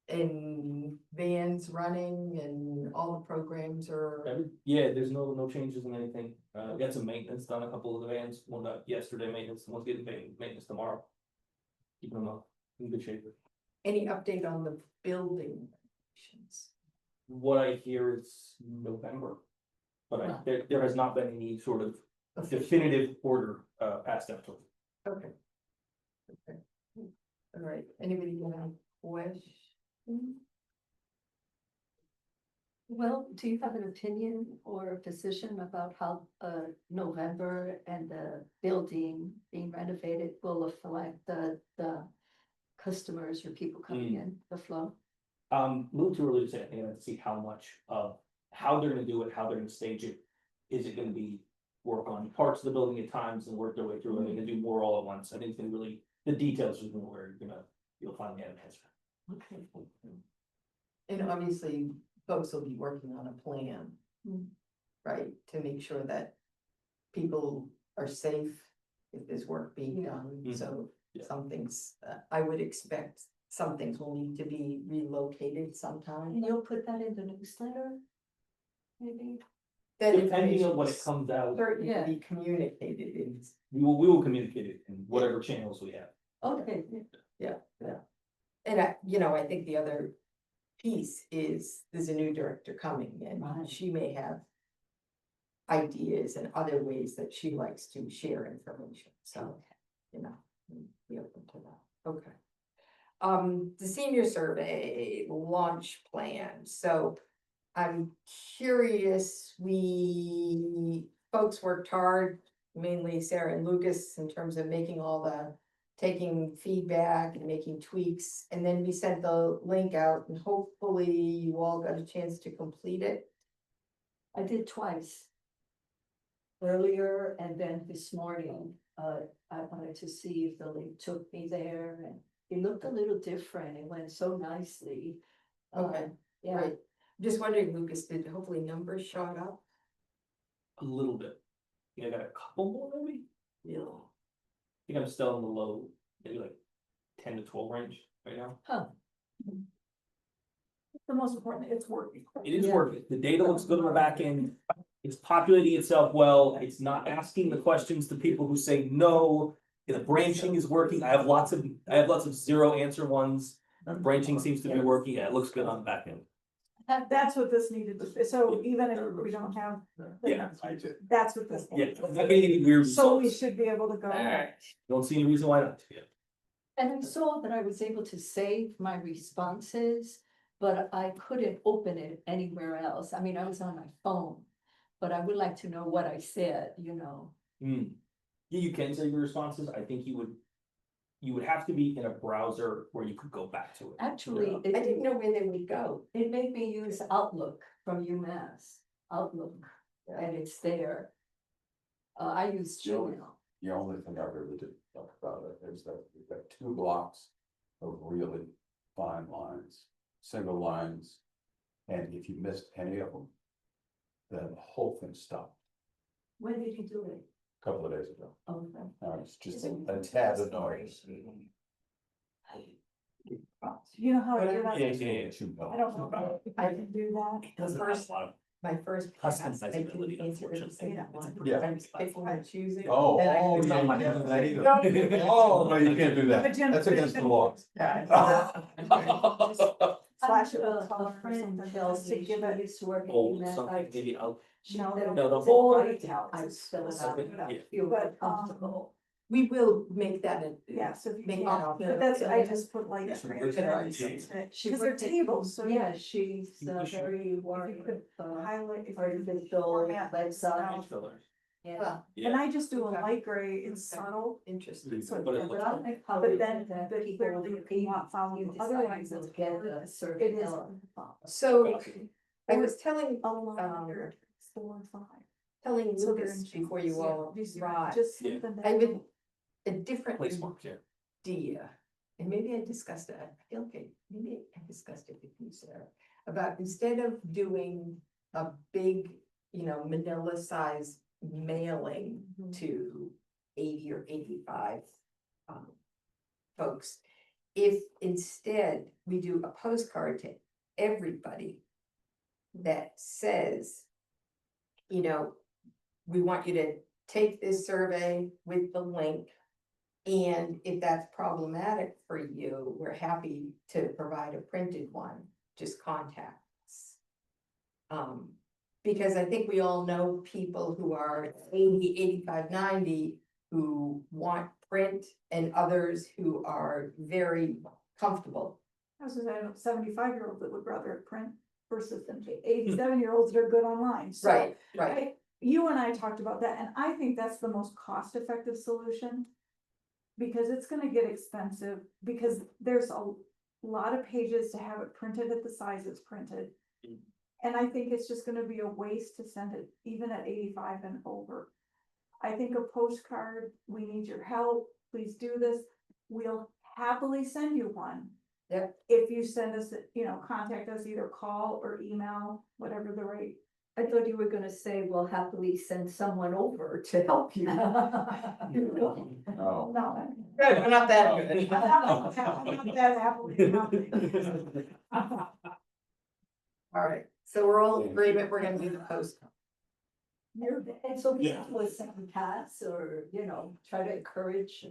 And vans running and all the programs are, Yeah, there's no changes in anything. We got some maintenance done, a couple of the vans, one got yesterday maintenance, and one's getting maintenance tomorrow. Keeping them up in good shape. any update on the building? renovations? What I hear is November. But there has not been any sort of definitive order passed out to them. Okay. Okay. All right, anybody have a question? Well, do you have an opinion or a position about how November and the building being renovated will affect the customers or people coming in, the flow? A little too early to say. I think I have to see how much of how they're gonna do it, how they're gonna stage it. Is it gonna be work on parts of the building at times and work their way through it? Are they gonna do more all at once? I think it's gonna really, the details is where you'll finally have an answer. Okay. And obviously, folks will be working on a plan. Right, to make sure that people are safe if there's work being done, so Yeah. some things, I would expect some things will need to be relocated sometime. And you'll put that in the newsletter? Maybe? That Depending on information when it comes out, certainly Yeah. be communicated in, we will communicate it in whatever channels we have. Okay, and I think the other piece is, there's a new director coming and Right. she may have ideas and other ways that she likes to share information, so, be open to that, okay. The senior survey launch plan, so I'm curious, folks worked hard, mainly Sarah and Lucas, in terms of making all taking feedback and making tweaks, and then we sent the link out, and hopefully you all got a chance to complete it. I did twice. Earlier and then this morning, I wanted to see if the link took me there and it looked a little different. It went so nicely. Okay, Yeah, Right, just wondering, Lucas, did hopefully numbers shot up? A little bit. I think I got a couple more maybe. Yeah. I think I'm still in the low, maybe like 10 to 12 range right now. The most important, it's working. It is Yeah. working. The data looks good on the back end. It's populating itself well. It's not asking the questions to people who say no. The branching is working. I have lots of zero answer ones. Branching seems to be working. Yeah, it looks good on the back end. That's what this needed to be, so even if we don't have. Yeah. That's what this. Yeah, needed. I'm not getting any weird So we results. should be able to go. Don't see any reason why not. Yeah. and I saw that I was able to save my responses, but I couldn't open it anywhere else. I mean, I was on my phone. But I would like to know what I said, Yeah, you can save your responses. I think you would have to be in a browser where you could go back to it. Actually, I didn't know where they would go. it made me use Outlook from UMass, Outlook, and it's there. I use Gmail. The only thing I really did talk about it is that we've got 2 blocks of really fine lines, single lines. And if you missed any of them, then the whole thing stopped When did you do it? a couple of days ago. Okay. It's just a tad annoying. You know how to do that? Yeah. I don't know if I can do that. Doesn't have a lot of My first. pass, I didn't Customizability, answer the unfortunately. same one. Yeah. I was picking and choosing. Oh, and I oh, couldn't- you can't do that either. Oh, no, you can't do that. But Jim- That's against the law. Yeah. Flash it with A color or friend something, tells just to me give she it. used to work at Oh, UMass. something, maybe I'll. No, No, no. All I italics. fill it out, Yeah. feel But, comfortable. We will make that a. Yeah, so if you Make can't, that but that's, I option. just put like. Yeah. because She they're worked at- tables, so. Yeah, she's You should- very worried could with highlight. if you artificial format website. stuff. Fillers. Yeah. Well, And I just do a Okay. light gray, it's Okay. subtle. interesting. So But it it's looks not- like- But then, the clearly you cannot follow, You otherwise decide it's you'll get hard. a It certain is. color. So I was telling, A lot Um, under 4 and 5. telling So they're Lucas in before you chunks, all Just- arrived, Just Yeah. something I that. would, a different Place marks, yeah. idea, and maybe I discussed it, I feel okay, maybe I discussed it with you, Sarah. About instead of doing a big, manila size mailing to 80 or 85 folks. If instead we do a postcard to everybody that says, we want you to take this survey with the link. And if that's problematic for you, we're happy to provide a printed one, just contact us. Because I think we all know people who are 80, 85, 90 who want print and others who are very comfortable. I was gonna say, I know 75-year-olds that would rather print versus than 87-year-olds that are good online. So Right. you and I talked about that, and I think that's the most cost-effective solution. Because it's gonna get expensive, because there's a lot of pages to have it printed at the size it's printed. And I think it's just gonna be a waste to send it even at 85 and over. I think a postcard, we need your help, please do this, we'll happily send you one. Yep. If you send us, contact us, either call or email, whatever the right. I thought you were gonna say, we'll happily send someone over to help you. Oh, No. Good, we're not that good. I'm not that happily. All right, so we're all in agreement, we're gonna do the postcard. And so Yeah. people would send pass or, try to encourage,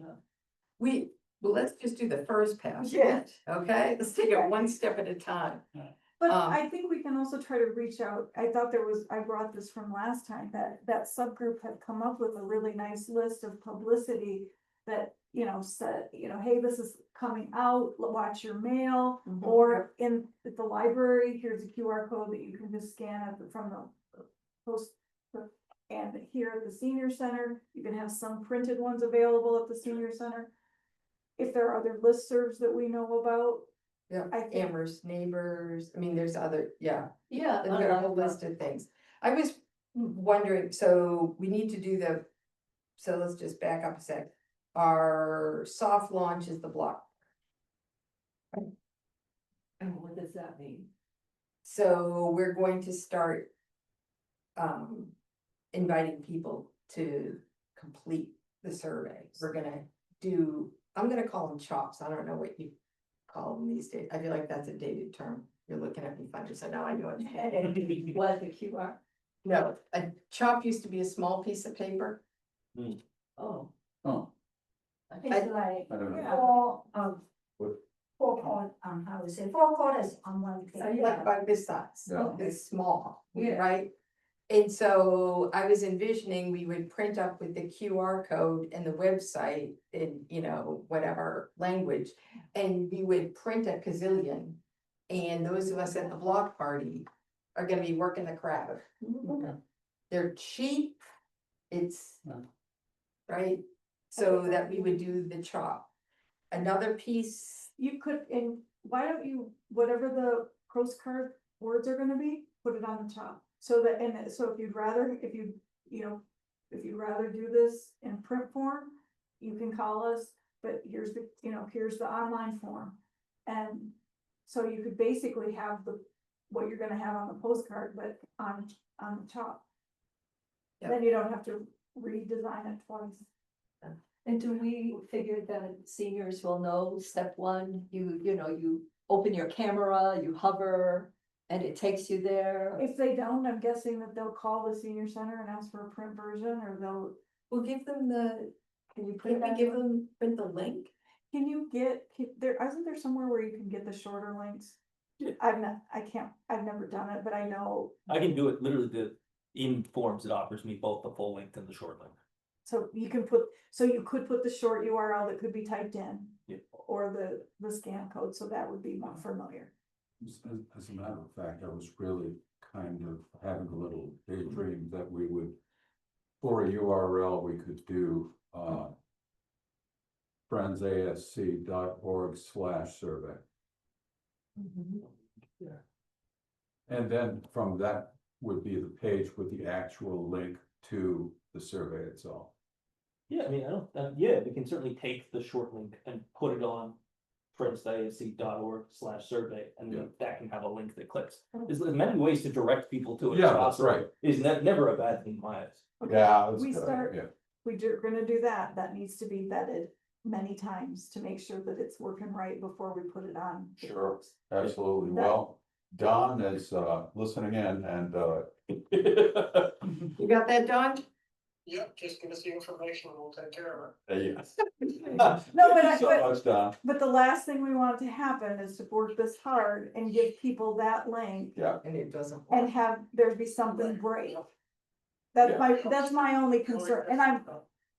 Well, let's just do the first pass. Yeah. Okay, let's take it one step at a time. But Um, I think we can also try to reach out, I thought I brought this from last time, that subgroup had come up with a really nice list of publicity. That, said, hey, this is coming out, watch your mail, Mhm. or at the library, here's a QR code that you can just scan from the post. And here at the senior center, you can have some printed ones available at the senior center. If there are other listservs that we know about, Yeah, I think- Amherst neighbors, I mean, there's other, yeah, yeah. they've got a whole list of things. I was wondering, so we need to do so let's just back up a sec. Our soft launch is the block. And what does that mean? So we're going to start inviting people to complete the survey. We're gonna I'm gonna call them chops. I don't know what you call them these days. I feel like that's a dated term. You're looking at me funny, so now I know it. What, the QR? No, a chop used to be a small piece of paper. Oh. oh, It's like I don't know. four, What- 4 quarters, how to say, 4 quarters on one page. Like about this size, Yeah. this small, Yeah. right? And so I was envisioning we would print up with the QR code and the website in, whatever language. And we would print a gazillion. And those of us at the block party are gonna be working the crowd. They're cheap, it's, Yeah. right? So that we would do the chop. Another piece, you could, and why don't you, whatever the postcard words are gonna be, put it on the top. So that, and so if you'd rather do this in print form, you can call us, but here's the online form. And so you could basically have what you're gonna have on the postcard, but on the top. Yep. Then you don't have to redesign it twice. And do we figure that seniors will know step one, you open your camera, you hover, and it takes you there? If they don't, I'm guessing that they'll call the senior center and ask for a print version, or we'll give them Can you put can we that give on? them, print the link? can you there, isn't there somewhere where you can get the shorter links? Yeah. I've never done it, but I know, I can do it literally in forms, it offers me both the full length and the short length. so you could put the short URL that could be typed in. Yeah. Or the scan code, so that would be more familiar. As a matter of fact, I was really kind of having a little daydream that we would For a URL, we could do, friendsasc.org/survey. And then from that would be the page with the actual link to the survey itself. Yeah, I mean, I don't, yeah, we can certainly take the short link and put it on friendsasc.org/survey, and then that can have a link that clicks. There's many ways to direct people to it. Yeah, that's right. Is never a bad thing in my eyes. Yeah, that's We a good start- idea. We're gonna do that. That needs to be vetted many times to make sure that it's working right before we put it on. the Sure. books. Absolutely. That- Well, Don is, listening in and, You got that, Don? Yep, just give us the information, we'll take care of yes. No, but Thank you so much, Don. but the last thing we want to happen is to work this hard and give people that link Yeah, And it doesn't. and have there be something break. Yeah. That's my only concern, and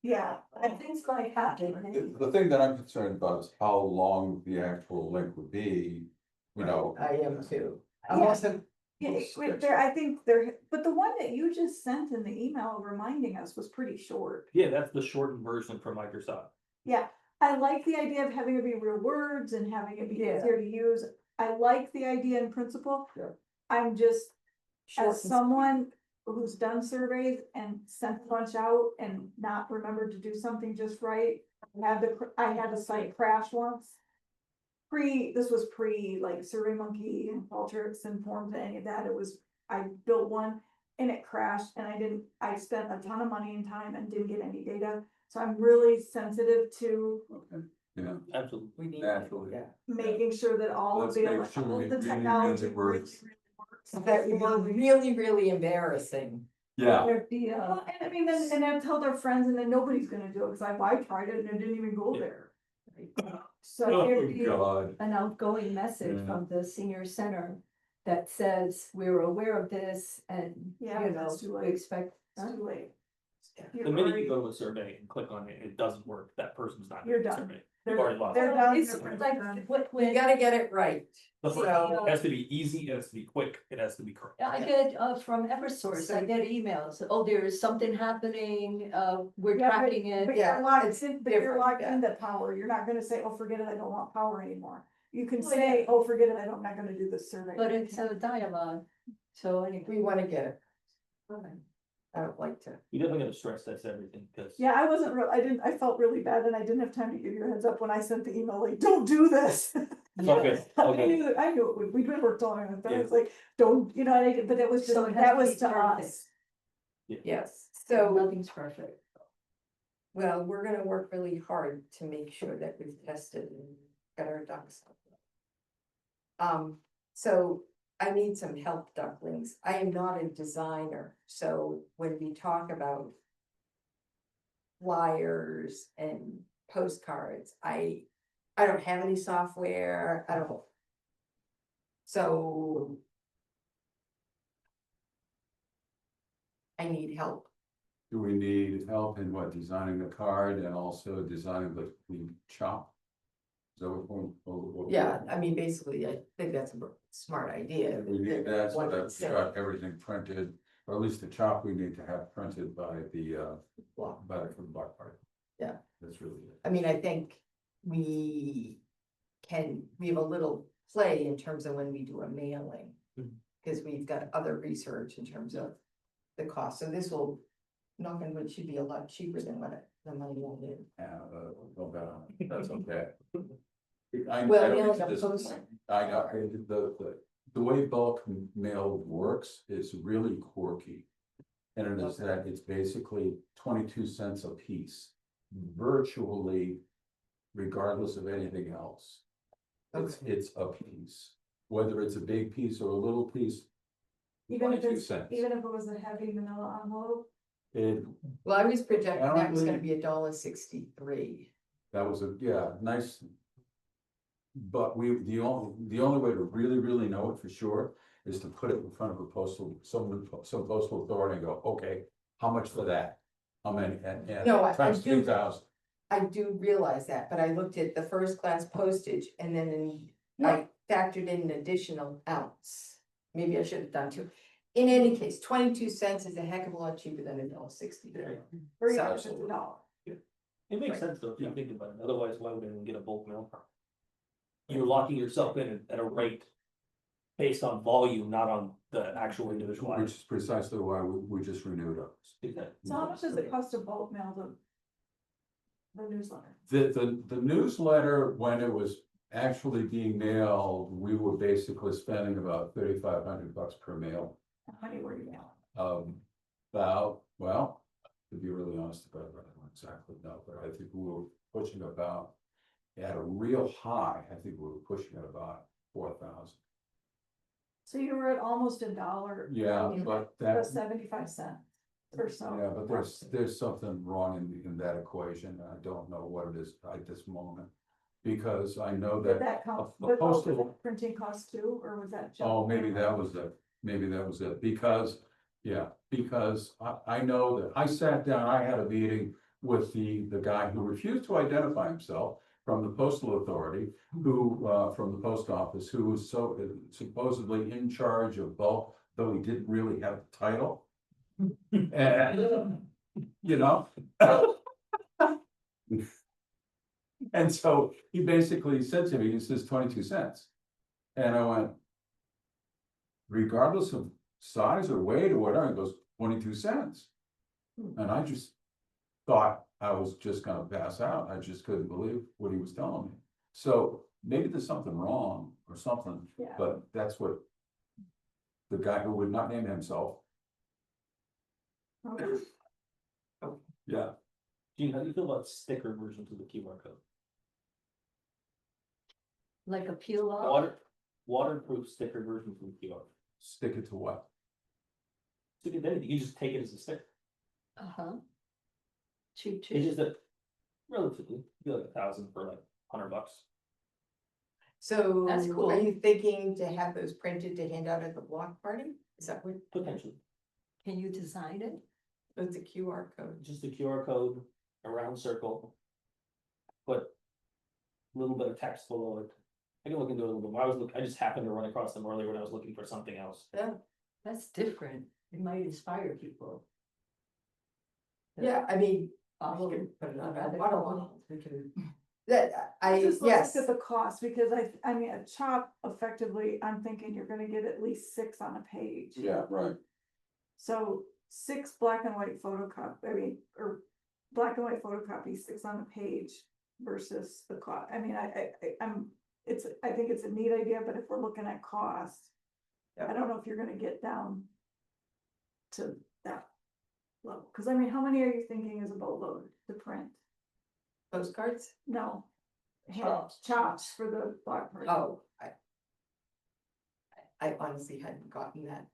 yeah, and things like happen. the thing that I'm concerned about is how long the actual link would be, you know. I am too. I Yeah. wasn't. Yeah, I think there, but the one that you just sent in the email reminding us was pretty short. Yeah, that's the shortened version from Microsoft. Yeah, I like the idea of having it be real words and having it be easier to use. I like the idea in principle. Yeah. I'm just, Short as and- someone who's done surveys and sent a bunch out and not remembered to do something just right. I had a site crash once. This was pre like SurveyMonkey and Qualtrics and Forms and any of that. I built one and it crashed and I spent a ton of money and time and didn't get any data. So I'm really sensitive to Okay, yeah. Absolutely. We need. Naturally. Yeah. making sure that all Let's of make sure all we of the really, technology really really, works. really works. That were really, really embarrassing. Yeah, There'd be Well, and I mean, then, and I tell their friends and then nobody's gonna do it, cause I tried it and it didn't even go there. So oh, there'd be God, an outgoing message Yeah. from the senior center that says, we're aware of this and, Yeah, you know, that's too we late. expect. It's too late. The minute you go to a survey and click on it, it doesn't work, that person's not. You're in the done. survey. You've already lost. They're done. It's They're like, done. We gotta get it right. The first- So- It has to be easy, it has to be quick, it has to be correct. I get, from Eversource, I get emails, oh, there's something happening, we're Yeah, tracking it. But Yeah, you're locked it's in, but you're different, locked yeah. into power. You're not gonna say, oh, forget it, I don't want power anymore. You can Well, say, yeah. oh, forget it, I'm not gonna do this survey. But it's a dialogue, so anyway. We wanna get it. I don't like to. You definitely gotta stress test everything, because. Yeah, I felt really bad and I didn't have time to give you a heads up when I sent the email, like, don't do this. Okay, I okay. knew it would, we'd been worked on it, but I Yeah. was like, don't, you know, but it was just, So it has that to was be to perfect. us. Yes, So so, nothing's perfect. well, we're gonna work really hard to make sure that we've tested and got our ducks. So I need some help, ducklings. I am not a designer, so when we talk about flyers and postcards, I don't have any software, I don't. So I need help. do we need help in what, designing the card and also designing the chop? Is that what? Yeah, I mean, basically, I think that's a smart idea. We need that, so What that it's we got everything printed, or at least the chop we need to have printed by the, from the block party. Yeah. That's really it. I mean, I think we have a little play in terms of when we do a mailing. Mhm. Cause we've got other research in terms of the cost, so this will, knock on wood, should be a lot cheaper than what the money will do. Yeah, no doubt on it. That's okay. I Well, don't mailing think a this- post- I got, the way bulk mail works is really quirky. And it is that it's basically 22 cents a piece, virtually regardless of anything else. It's a piece, whether it's a big piece or a little piece. Even if 22 cents. even if it was a heavy manila envelope. It, Well, I was projecting that was gonna Apparently- be $1.63. that was nice. But the only way to really know it for sure is to put it in front of some postal authority and go, okay, how much for that? How many, and No, I times do- 2,000. I do realize that, but I looked at the first class postage and then I factored in an additional ounce. Maybe I should have done two. in any case, 22 cents is a heck of a lot cheaper than $1.60. Or even So- if it's a dollar. It makes sense though, if you think about it, otherwise why would anyone get a bulk mail? You're locking yourself in at a rate based on volume, not on the actual individual Which items. is precisely why we just renewed ours. So how much does it cost to bulk mail the newsletter? The newsletter, when it was actually being mailed, we were basically spending about $3,500 per mail. How many were you mailing? Well, to be really honest about it, I don't exactly know, but I think we were pushing about, at a real high, I think we were pushing at about 4,000. So you were at almost $1. Yeah, but that, 75 cents or so. yeah, but there's something wrong in that equation. I don't know what it is at this moment. Because I know Did that, that count, a with all postal- the printing costs too, or was that? just- oh, maybe that was it, because, yeah, because I know that I sat down, I had a meeting with the guy who refused to identify himself from the postal authority, who, from the post office, who was so supposedly in charge of bulk, though he didn't really have the title. And, you know. And so he basically said to me, he says 22 cents. And I went, regardless of size or weight or whatever, he goes, 22 cents. And I just thought I was just gonna pass out. I just couldn't believe what he was telling me. So maybe there's something wrong or something, Yeah. but that's what the guy who would not name himself, Okay. yeah. Gene, how do you feel about sticker versions of the QR code? Like a peel off? Waterproof sticker version from QR. Stick it to what? Stick it anything, you just take it as a sticker. Uh-huh. Cheap, It's cheap. just that relatively, you feel like 1,000 for like $100. So That's cool. are you thinking to have those printed to hand out at the block party? Is that what, Potentially, Can you design it? it's a QR code? just a QR code, a round circle. Put a little bit of text below it. I can look into it a little bit more. I just happened to run across them earlier when I was looking for something else. Yeah, That's different. It might inspire people. yeah, I mean, Follow- we can put it on our rather water follow. line. We can, that, Just yes, look at the cost, because I mean, a chop effectively, I'm thinking you're gonna get at least 6 on a page. Yeah, right. So 6 black and white or black and white photocopies, 6 on a page versus the cost. I mean, I think it's a neat idea, but if we're looking at cost, Yep. I don't know if you're gonna get down to that level. Cause I mean, how many are you thinking is a boatload to print? postcards? No. Chops. Chops for the block party. Oh, I honestly hadn't gotten that.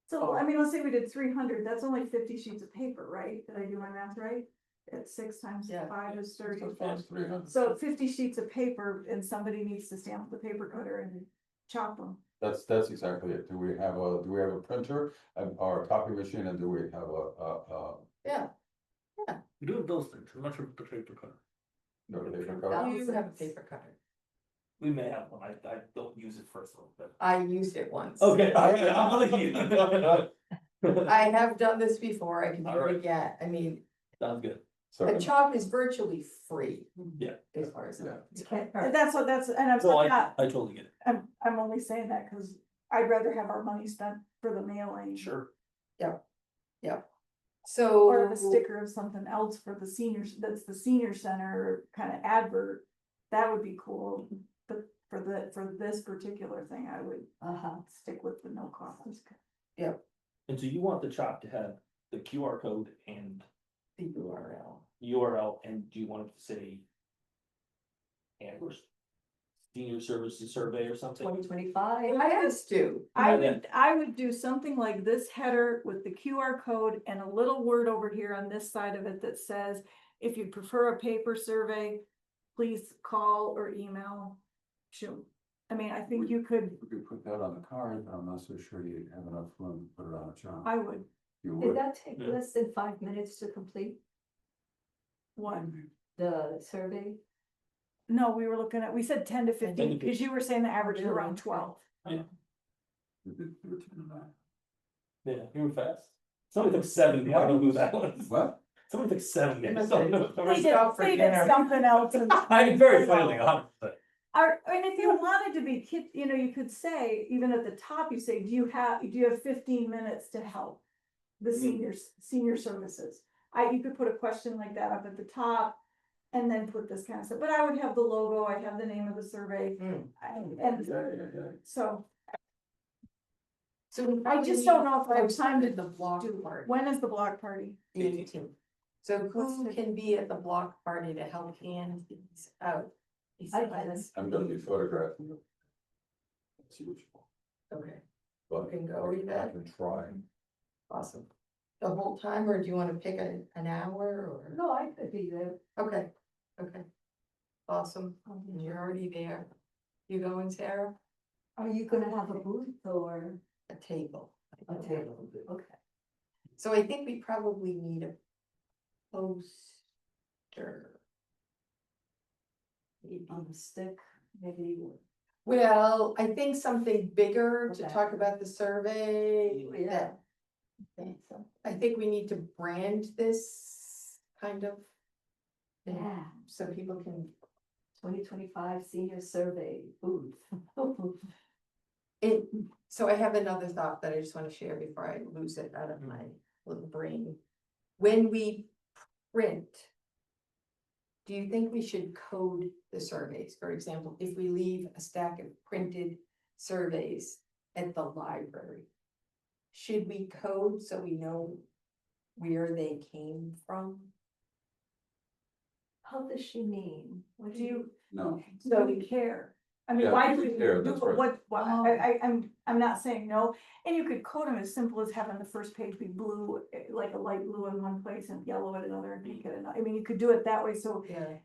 So, I mean, let's say we did 300, that's only 50 sheets of paper, right? Did I do my math right? At 6 times Yeah. 5 is 30. That's 300. So 50 sheets of paper and somebody needs to stamp the paper cutter and chop them. That's exactly it. Do we have a printer or a copy machine, and do we have a Yeah, We do have those things, I'm not sure if the paper cutter. no paper you cutter? have a paper cutter. We may have one, I don't use it first, but. I used it once. Okay, I'm believing you. I have done this before, I can do Alright. it again, I mean, Sounds good. So, a chop is virtually free. Yeah. As far as. Yeah. You can't- And that's, and I'm So not, I totally get it. I'm only saying that because I'd rather have our money spent for the mailing. Sure. So. Or the sticker of something else for the seniors, that's the senior center kind of advert, that would be cool. But for this particular thing, I would Uh-huh. stick with the no cost. And so you want the chop to have the QR code and The URL, and do you want it to say Amherst Senior Services Survey or something? 2025. I asked to. I would do something like this header with the QR code and a little word over here on this side of it that says, if you prefer a paper survey, please call or email. Shoot, I mean, I think you could, we could put that on the card, but I'm not so sure you have enough room to put it on a chart. I would, You Did would. that take Yeah. less than 5 minutes to complete one, the survey? no, we said 10 to 15, 10 to because you were saying the average is Really? around 12. We did 13 and that. Yeah, you were fast. Somebody took 7, I don't know who that was. What? Somebody took 7. It must So, have- no, They did, Stop for they did dinner. something else. I mean, very clearly, 100%. And if you wanted to be kid, you know, you could say, even at the top, you say, do you have 15 minutes to help? The Mhm. senior services. You could put a question like that up at the top. And then put this kind of stuff, but I would have the logo, I'd have the name of the survey, Mm. and Yeah. so So I just don't know if I have time to the block do. party. When is the block party? The 18th. So What's who the- can be at the block party to help hand these out? These I plans? I'm gonna be photographing them. That's useful, Okay, but can go I with that. can try. awesome. The whole time, or do you wanna pick an hour or? No, I could be there. Okay, okay. Awesome, you're already there. You going, Sarah? Are you gonna have a booth or A table. a table? Okay. So I think we probably need a poster. Maybe. On a stick, maybe. Well, I think something bigger to Okay. talk about the survey. Yeah. that- I think we need to brand this kind of. and Yeah, So people can, 2025 senior survey booth. it, so I have another thought that I just wanna share before I lose it out of my little brain. When we print. Do you think we should code the surveys? For example, if we leave a stack of printed surveys at the library. Should we code so we know where they came from? How does she mean? What Do you, No, so you care? I mean, Yeah, why we do you care, do that's right. what, I'm not saying no, and you could code them as simple as having the first page be blue, like a light blue in one place and yellow at another and pink at another, I mean, you could do it that way, so. Yeah.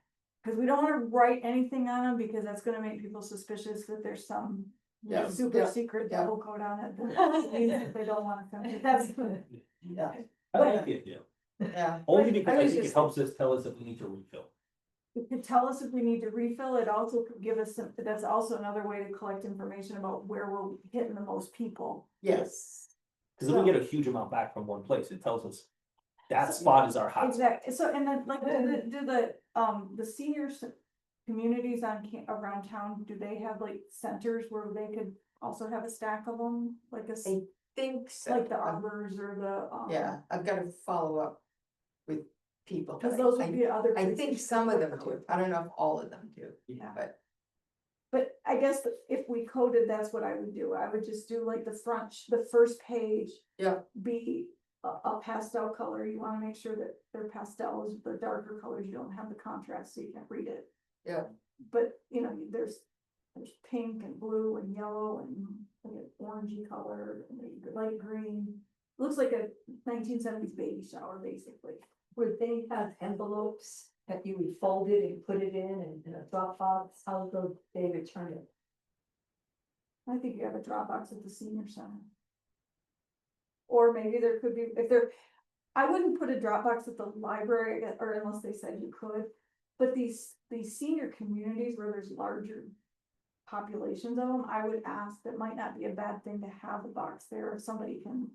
Cause we don't wanna write anything on them, because that's gonna make people suspicious that there's some Yeah, super yeah, secret yeah. double code on it, that means they don't wanna finish it, that's. Yeah. I like the idea, Yeah, only I because I was think it just- helps us tell us if we need to refill. It could tell us if we need to refill, it also could give us some, that's also another way to collect information about where we're hitting the most people. yes, Cause if we get a huge amount back from one place, it tells us that So- spot is our hot. spot. Exactly, so, and then, like, do the seniors communities around town, do they have like centers where they could also have a stack of them? Like I think so. like the arbors or the, Yeah, I've gotta follow up with people. Cause but those I- would be other. I places think you some could of them put do, I don't know if all of them do, Yeah. but, But I guess that if we coded, that's what I would do. I would just do like the first page. Yeah. Be a pastel color. You wanna make sure that their pastels, the darker colors, you don't have the contrast so you can't read it. Yeah. But, you know, there's pink and blue and yellow and like an orangey color and maybe light green. Looks like a 1970s baby shower, basically. Would they have envelopes that you would fold it and put it in a Dropbox? How would they return it? I think you have a Dropbox at the senior center. Or maybe there could be, I wouldn't put a Dropbox at the library, or unless they said you could. But these senior communities where there's larger populations of them, I would ask, that might not be a bad thing to have a box there, if somebody can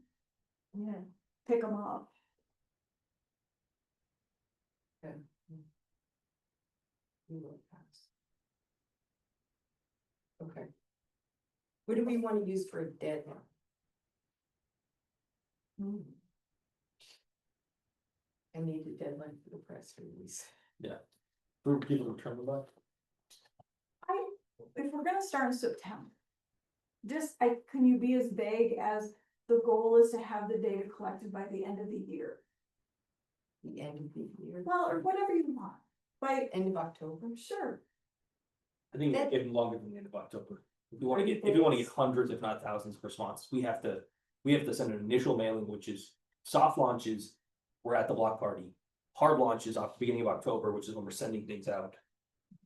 Yeah. pick them up. okay. What do we wanna use for a deadline? I need a deadline for the press release. For people to return the box. If we're gonna start in September. Can you be as vague as the goal is to have the data collected by the end of the year? The end of the year, Well, or whatever you want, by, end of October. sure, I think That- even longer than the end of October. If you wanna get hundreds, if not thousands of responses, we have to send an initial mailing, which is soft launches. We're at the block party. Hard launches off the beginning of October, which is when we're sending things out.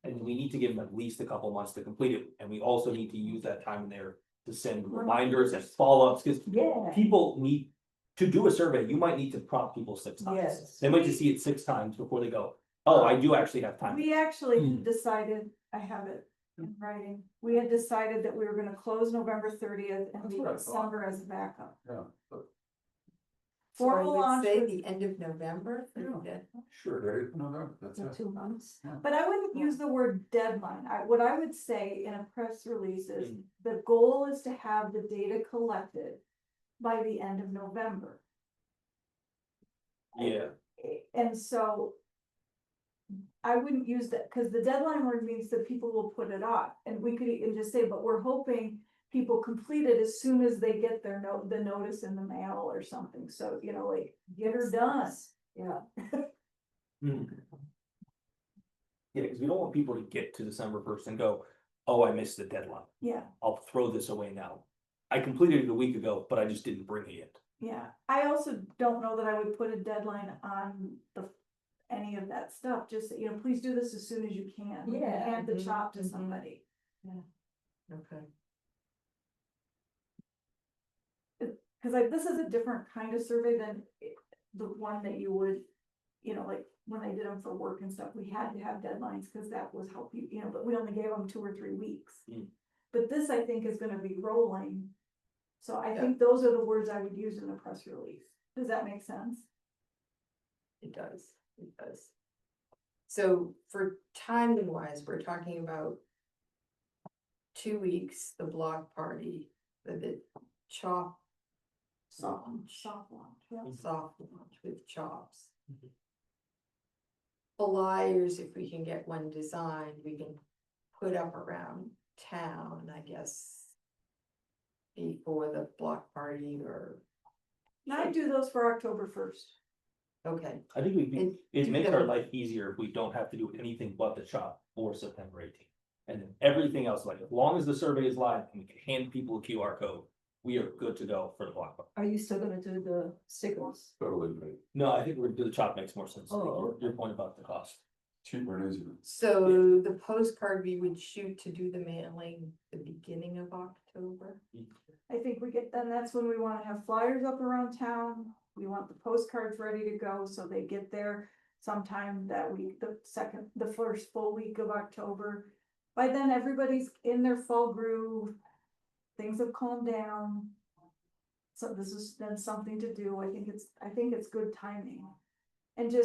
And we need to give them at least a couple months to complete it, and we also need to use that time in there to send reminders and follow-ups, cause Yeah. people need. To do a survey, you might need to prompt people 6 times. Yes. They might just see it 6 times before they go, oh, I do actually have time. we actually decided, I have it in writing. We had decided that we were gonna close November 30th and That's leave what I thought. December as a backup. yeah, but So I Formal would launch say was- the end of November for Yeah. that. Sure, right, November, that's So it. 2 months. But I wouldn't use the word deadline. What I would say in a press release is, Mm. the goal is to have the data collected by the end of November. Yeah, And so I wouldn't use that, because the deadline word means that people will put it off, and we could even just say, but we're hoping people complete it as soon as they get their the notice in the mail or something, so, you know, like, get her done. Yeah, Hmm. Yeah, because we don't want people to get to December 1st and go, oh, I missed the deadline. Yeah, I'll throw this away now. I completed it a week ago, but I just didn't bring it yet. yeah, I also don't know that I would put a deadline on any of that stuff, just, you know, please do this as soon as you can. Yeah. Hand the Mhm, chop to mhm. somebody. Okay. Cause this is a different kind of survey than the one that you would, you know, like, when I did them for work and stuff, we had to have deadlines, cause that was how you, you know, but we only gave them 2 or 3 weeks. Mm. But this, I think, is gonna be rolling. So I Yeah. think those are the words I would use in the press release. Does that make sense? It does, it does. So for timing wise, we're talking about 2 weeks, the block party, the chop. Soft launch, yeah. Soft launch with chops. Mhm. Flyers, if we can get one designed, we can put up around town, I guess. Before the block party or, And I do those for October 1st. okay, I think And it do makes our them- life easier if we don't have to do anything but the shop for September 18th. And then everything else, like, as long as the survey is live and we can hand people a QR code, we are good to go for the block party. are you still gonna do the stickers? Totally, right. No, I think we're gonna do the chop makes more sense. Oh. Your point about the cost. Cheaper and easier. so the postcard we would shoot to do the mailing the beginning of October. I think then that's when we wanna have flyers up around town. We want the postcards ready to go, so they get there sometime that week, the first full week of October. By then, everybody's in their fall groove, things have calmed down. So this is then something to do, I think it's good timing. And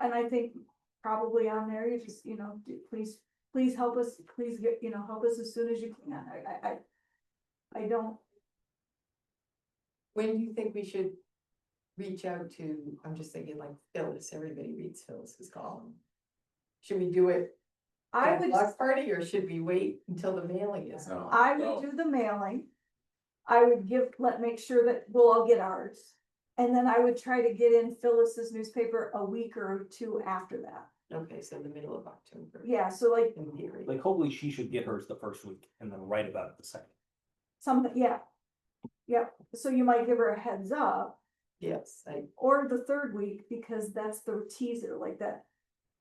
I think probably on there, you just, you know, please help us, please get, you know, help us as soon as you can. I don't, When do you think we should reach out to, I'm just thinking like Phyllis, everybody reads Phyllis's column. Should we do it I at would. block party or should we wait until the mailing is No. on? I would do the mailing. I would make sure that we'll all get ours. And then I would try to get in Phyllis's newspaper a week or 2 after that. Okay, so the middle of October. Yeah, so like In theory. Like, hopefully she should get hers the first week and then write about it the second. something, yeah. Yep, so you might give her a heads up Yes, or the 3rd week because that's the teaser like that.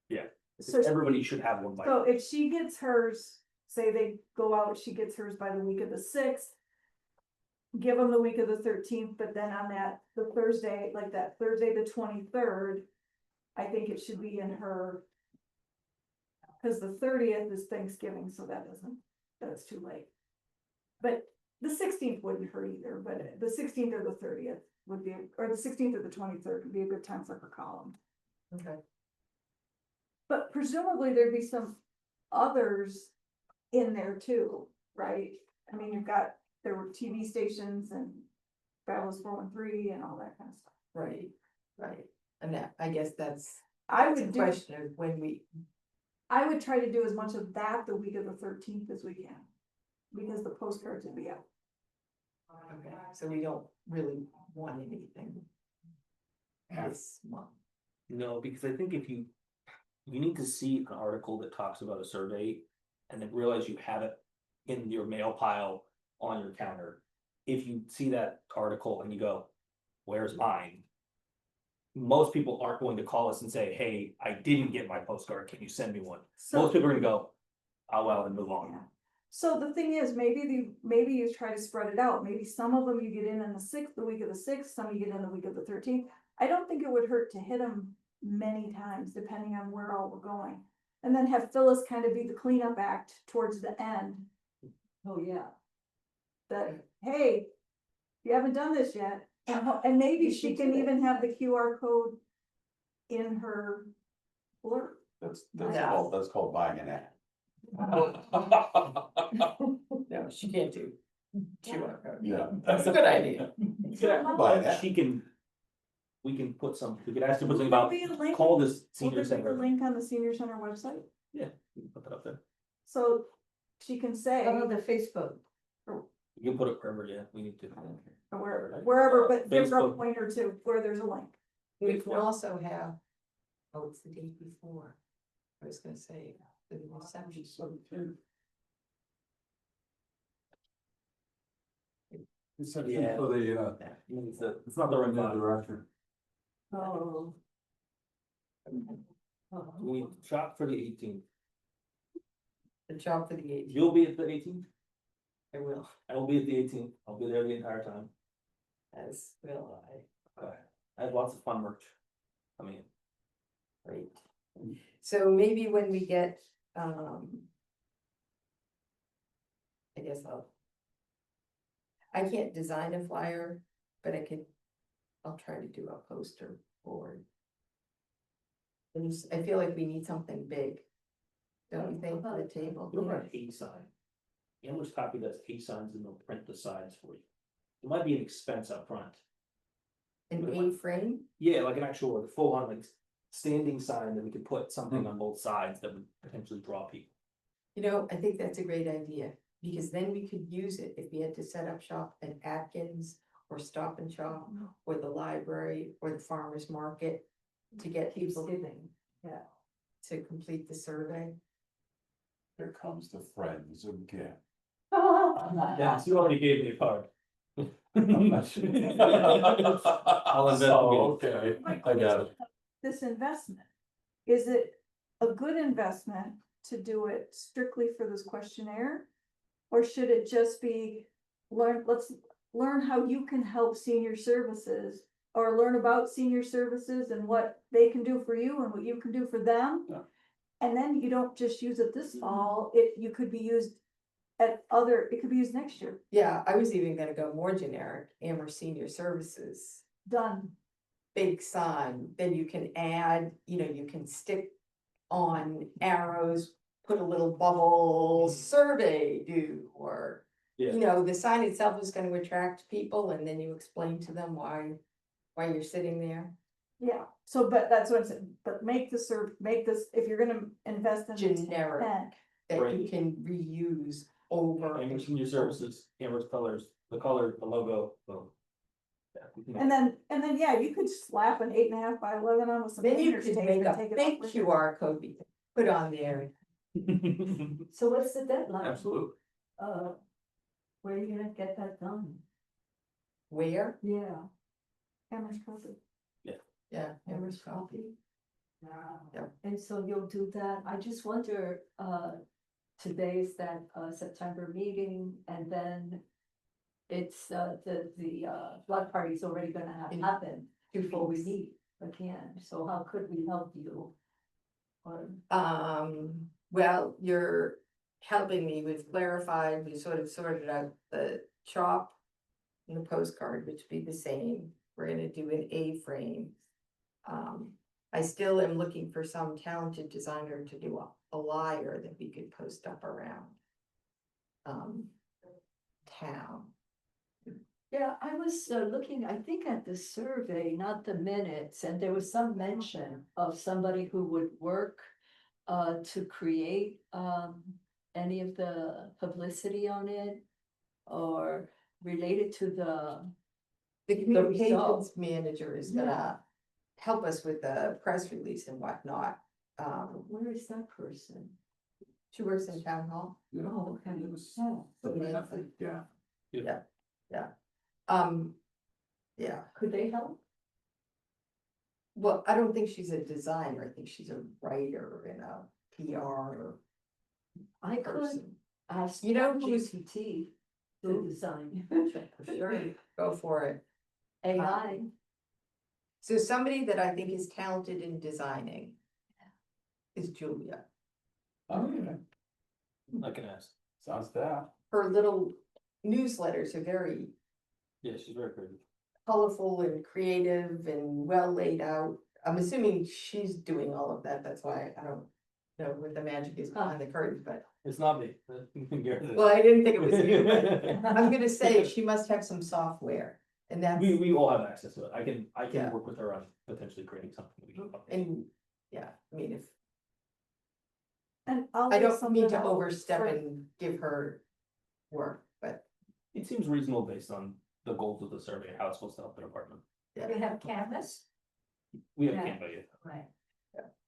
Yeah. So Everybody should have one by. So if she gets hers, say they go out, she gets hers by the week of the 6th. Give them the week of the 13th, but then on the Thursday, like that Thursday, the 23rd, I think it should be in her. Cause the 30th is Thanksgiving, so that's too late. But the 16th wouldn't hurt either, but the 16th or the 30th would be, or the 16th or the 23rd would be a good time for her column. okay. But presumably there'd be some others in there too, right? I mean, there were TV stations and Fabulous 413 and all that kind of stuff. Right, right. And that, I guess that's I the would question of when I would try to do as much of that the week of the 13th as we can. Because the postcards would be out. okay, so we don't really want anything. This month. No, because I think if you need to see an article that talks about a survey and then realize you have it in your mail pile on your counter. If you see that article and you go, where's mine? Most people aren't going to call us and say, hey, I didn't get my postcard, can you send me one? So, Most people are gonna go, oh, well, and move on. yeah. So the thing is, maybe you try to spread it out. Maybe some of them you get in the 6th, the week of the 6th, some you get in the week of the 13th. I don't think it would hurt to hit them many times, depending on where all we're going. And then have Phyllis kind of be the cleanup act towards the end. Oh, yeah. That, hey, you haven't done this yet. And maybe she can even have the QR code in her blurb. That's called buying an ad. No, she can't do. QR code. Yeah. That's a good idea. Buy that. She can. We can put some, we could ask her something Will about, there be a link? call this Will senior there be a center. link on the senior center website? Yeah, we can put that up there. So she can say, Oh, the Facebook. We can put it wherever, yeah, we need to. or wherever, but give her a Facebook. pointer to where there's a link. We can also have, oh, it's the day before. I was gonna say, the reception. Yeah. For the, It's not the right vibe. direction. Oh. We shop for the 18th. The job for the age, You'll be at the 18th? I will, I will be at the 18th. I'll be there the entire time. as will I. Okay. I have lots of fun merch. I mean, Great. So maybe when we get, I guess I can't design a flyer, but I'll try to do a poster board. I feel like we need something big. Don't you think, for the table? you don't have a sign. Amherst Copy does A signs and they'll print the sides for you. It might be an expense up front. An A-frame? Yeah, like an actual, like full on like standing sign that we could put something on both sides that would potentially draw people. You know, I think that's a great idea, because then we could use it if we had to set up shop at Atkins or Stop and Shop or the library or the farmer's market to get people to complete the survey. Here comes the friends again. Yeah, you already gave me a card. I'll investigate. Okay, I got it. This investment, is it a good investment to do it strictly for this questionnaire? Or should it just be let's learn how you can help senior services, or learn about senior services and what they can do for you and what you can do for them? Yeah. And then you don't just use it this fall, you could be used it could be used next year. Yeah, I was even gonna go more generic, Amherst Senior Services, Done. big sign, then you can add, you can stick on arrows, put a little bubble survey due, or. Yeah. The sign itself is gonna attract people, and then you explain to them why you're sitting there. Yeah, so, but that's what I'm saying, but make this, if you're gonna invest in. Generic. 10, That you Right. can reuse over. Amherst Senior Services, Amherst colors, the color, the logo, boom. Yeah, we can- And then, yeah, you could slap an 8.5 by 11 on with some. Then you painters could tape make and a take it fake off with you. QR code be put on there. So what's the deadline? Absolutely. Where are you gonna get that done? Where? Yeah. Amherst Coffee. Yeah. Amherst Coffee. Yeah. And so you'll do that, I just wonder, today's that, September meeting, and then it's, the block party's already gonna have In happened 2 before we weeks. meet again, so how could we help you? Or, Well, you're helping me, we've clarified, we sort of sorted out the chop. And the postcard, which would be the same, we're gonna do an A-frame. I still am looking for some talented designer to do a flyer that we could post up around. Town. yeah, I was looking, I think at the survey, not the minutes, and there was some mention of somebody who would work to create any of the publicity on it, or related to the, The communications result. manager is gonna help us with the press release and whatnot. where is that person? She works in town hall. Oh, okay. Yeah. Yeah, Could they help? well, I don't think she's a designer, I think she's a writer and a PR I could person. ask. You know who's- GPT to design. Sure, go for it. AI, So somebody that I think is talented in designing is Julia. Okay, I can ask. sounds that. Her little newsletters are very, Yeah, she's very creative. colorful and creative and well laid out. I'm assuming she's doing all of that, that's why I don't know what the magic is behind the curtain, but, It's not me. You can guarantee that. well, I didn't think it was you, but I'm gonna say she must have some software, and that's, We all have access to it. I Yeah. can work with her on potentially creating something. that we can publish. and, yeah, I mean, if, And I'll. I leave don't something mean to out overstep for- and give her work, but, It seems reasonable based on the goals of the survey, how it's supposed to help their department. yeah. We have canvas, We have Yeah. Canva yet. right?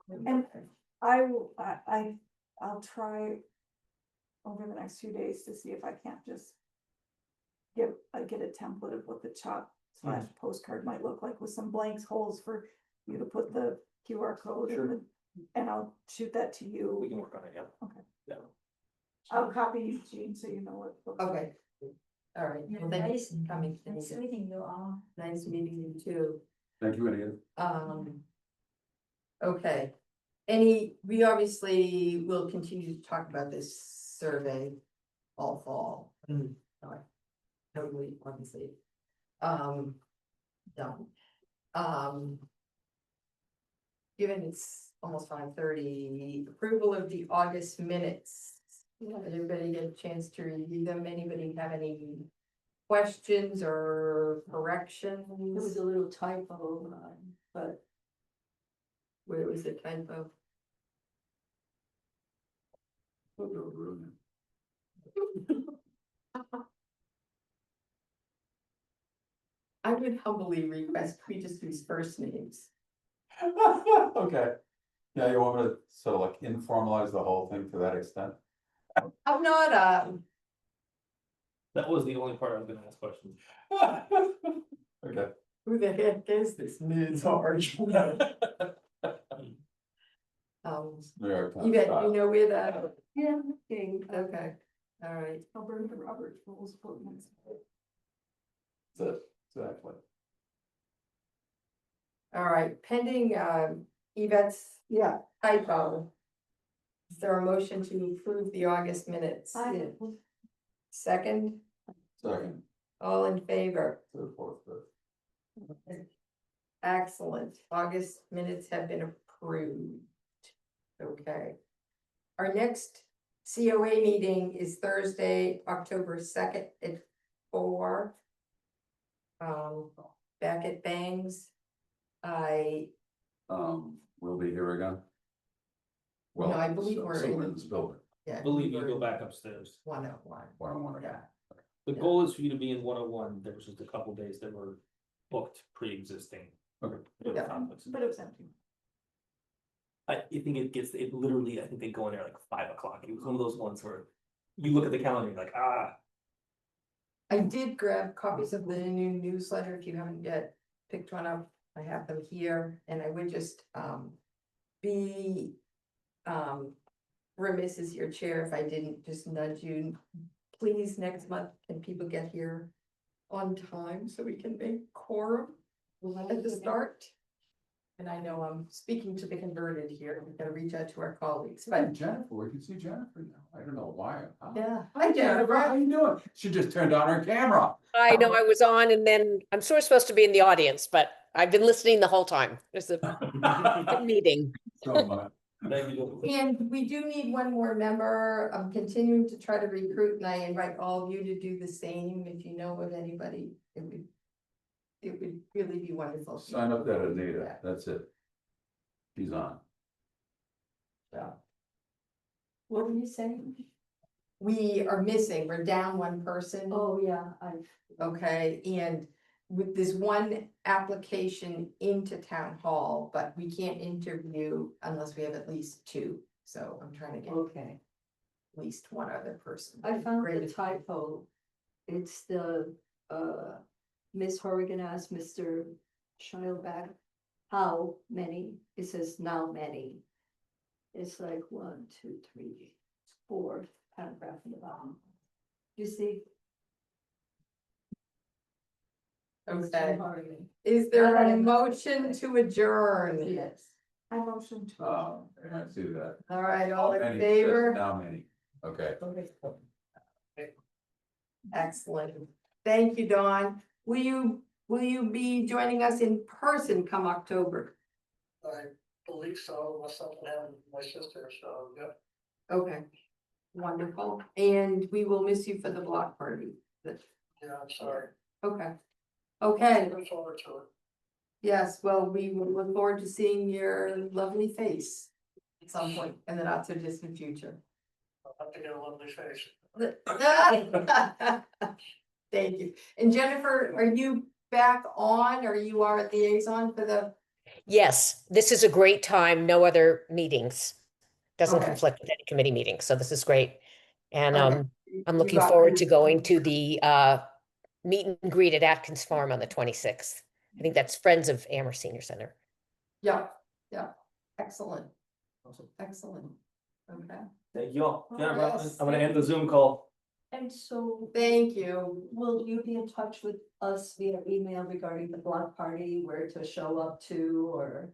And I will, I'll try over the next few days to see if I can't just get a template of what the chalk / postcard might look like with some blanks, holes for you to put the QR code in, and I'll shoot that to We you. can work on it, yeah. Okay. Yeah. I'll copy you, Jean, so you know what. it looks like. Okay. All right, Yeah, well, thank you nice, for coming. nice meeting you all. Nice meeting you too. Thank you, Anita. Okay. We obviously will continue to talk about this survey all fall. Sorry. Totally, obviously. Done. Given it's almost 5:30, approval of the August minutes. Did everybody get a chance to review them? Anybody have any questions or There was corrections? a little typo, but Where was the typo? I would humbly request we just use first names. Okay. Yeah, you want me to sort of like informalize the whole thing to that extent? I'm not, That was the only part I was gonna ask questions. Okay. who the heck is this Ms. Orange? New York Times Yvette, style. you know where that, yeah, okay. okay, all right. Alberta Roberts Rules of Ordinance. That's it, exactly. All right, pending, Yvette's typo. Is there a motion to approve the August minutes? I- Second, Second, all in favor? third, fourth, fifth. Excellent, August minutes have been approved. Okay. Our next COA meeting is Thursday, October 2nd at 4. Back at Bangs. We'll be here again. No, I believe we're somewhere in- in this building, Yeah. Believe me, go back upstairs. 101. 101 again. Yeah. The goal is for you to be in 101. There was just a couple days that were booked pre-existing. Okay. Yeah. conflicts. But it was empty. I think it literally, I think they go in there like 5 o'clock. It was one of those ones where you look at the calendar, you're like, I did grab copies of the new newsletter, if you haven't yet picked one up, I have them here, and I would just, be, remiss as your chair if I didn't just nudge you. Please, next month, can people get here on time so we can make quorum at the start? And I know I'm speaking to the converted here, we've got to reach out to our colleagues, But but Jennifer, we can see Jennifer now. I don't know why. yeah. Hi Jennifer, how you doing? She just turned on her camera. I know I was on and then I'm sort of supposed to be in the audience, but I've been listening the whole time. It's a good meeting. So much. thank you. And we do need one more member. I'm continuing to try to recruit and I invite all of you to do the same. If you know of anybody, it would really be wonderful. Sign up that Anita, that's it. She's on. Yeah. What were you saying? We are missing, we're down one person. Oh, yeah, Okay, and with this one application into town hall, but we can't interview unless we have at least 2. So I'm trying to get at okay. least one other person. I found Great the if- typo. It's the, Miss Horrigan asked Mr. Shilback, how many? It says now many. It's like 1, 2, 3, 4 paragraph in the bottom. You see? Mr. Okay, Horrigan. is there I a have- motion to adjourn? Yes. I motion to. I see that. All right, all in Many, favor? just now many, okay. Excellent. Thank you, Dawn. Will you will you be joining us in person come October? I believe so, unless something happened with my sister, so, yeah. Okay, wonderful, and we will miss you for the block party. Yeah, I'm sorry. Okay. Okay, Looking forward to it. yes, well, we will look forward to seeing your lovely face at some point in the not so distant future. I'll have to get a lovely face. Thank you. And Jennifer, are you back on, or you are a liaison for the? Yes, this is a great time. No other meetings. Doesn't Okay. conflict with any committee meetings, so this is great. And Okay. I'm You looking got forward me. to going to the meet and greet at Atkins Farm on the 26th. I think that's Friends of Amherst Senior Center. Yeah, yeah, excellent, Awesome. excellent. Okay, Thank you all. Oh, Yeah, yes, I'm gonna thank end the Zoom call. And so thank you. will you be in touch with us via email regarding the block party, where to show up to, or?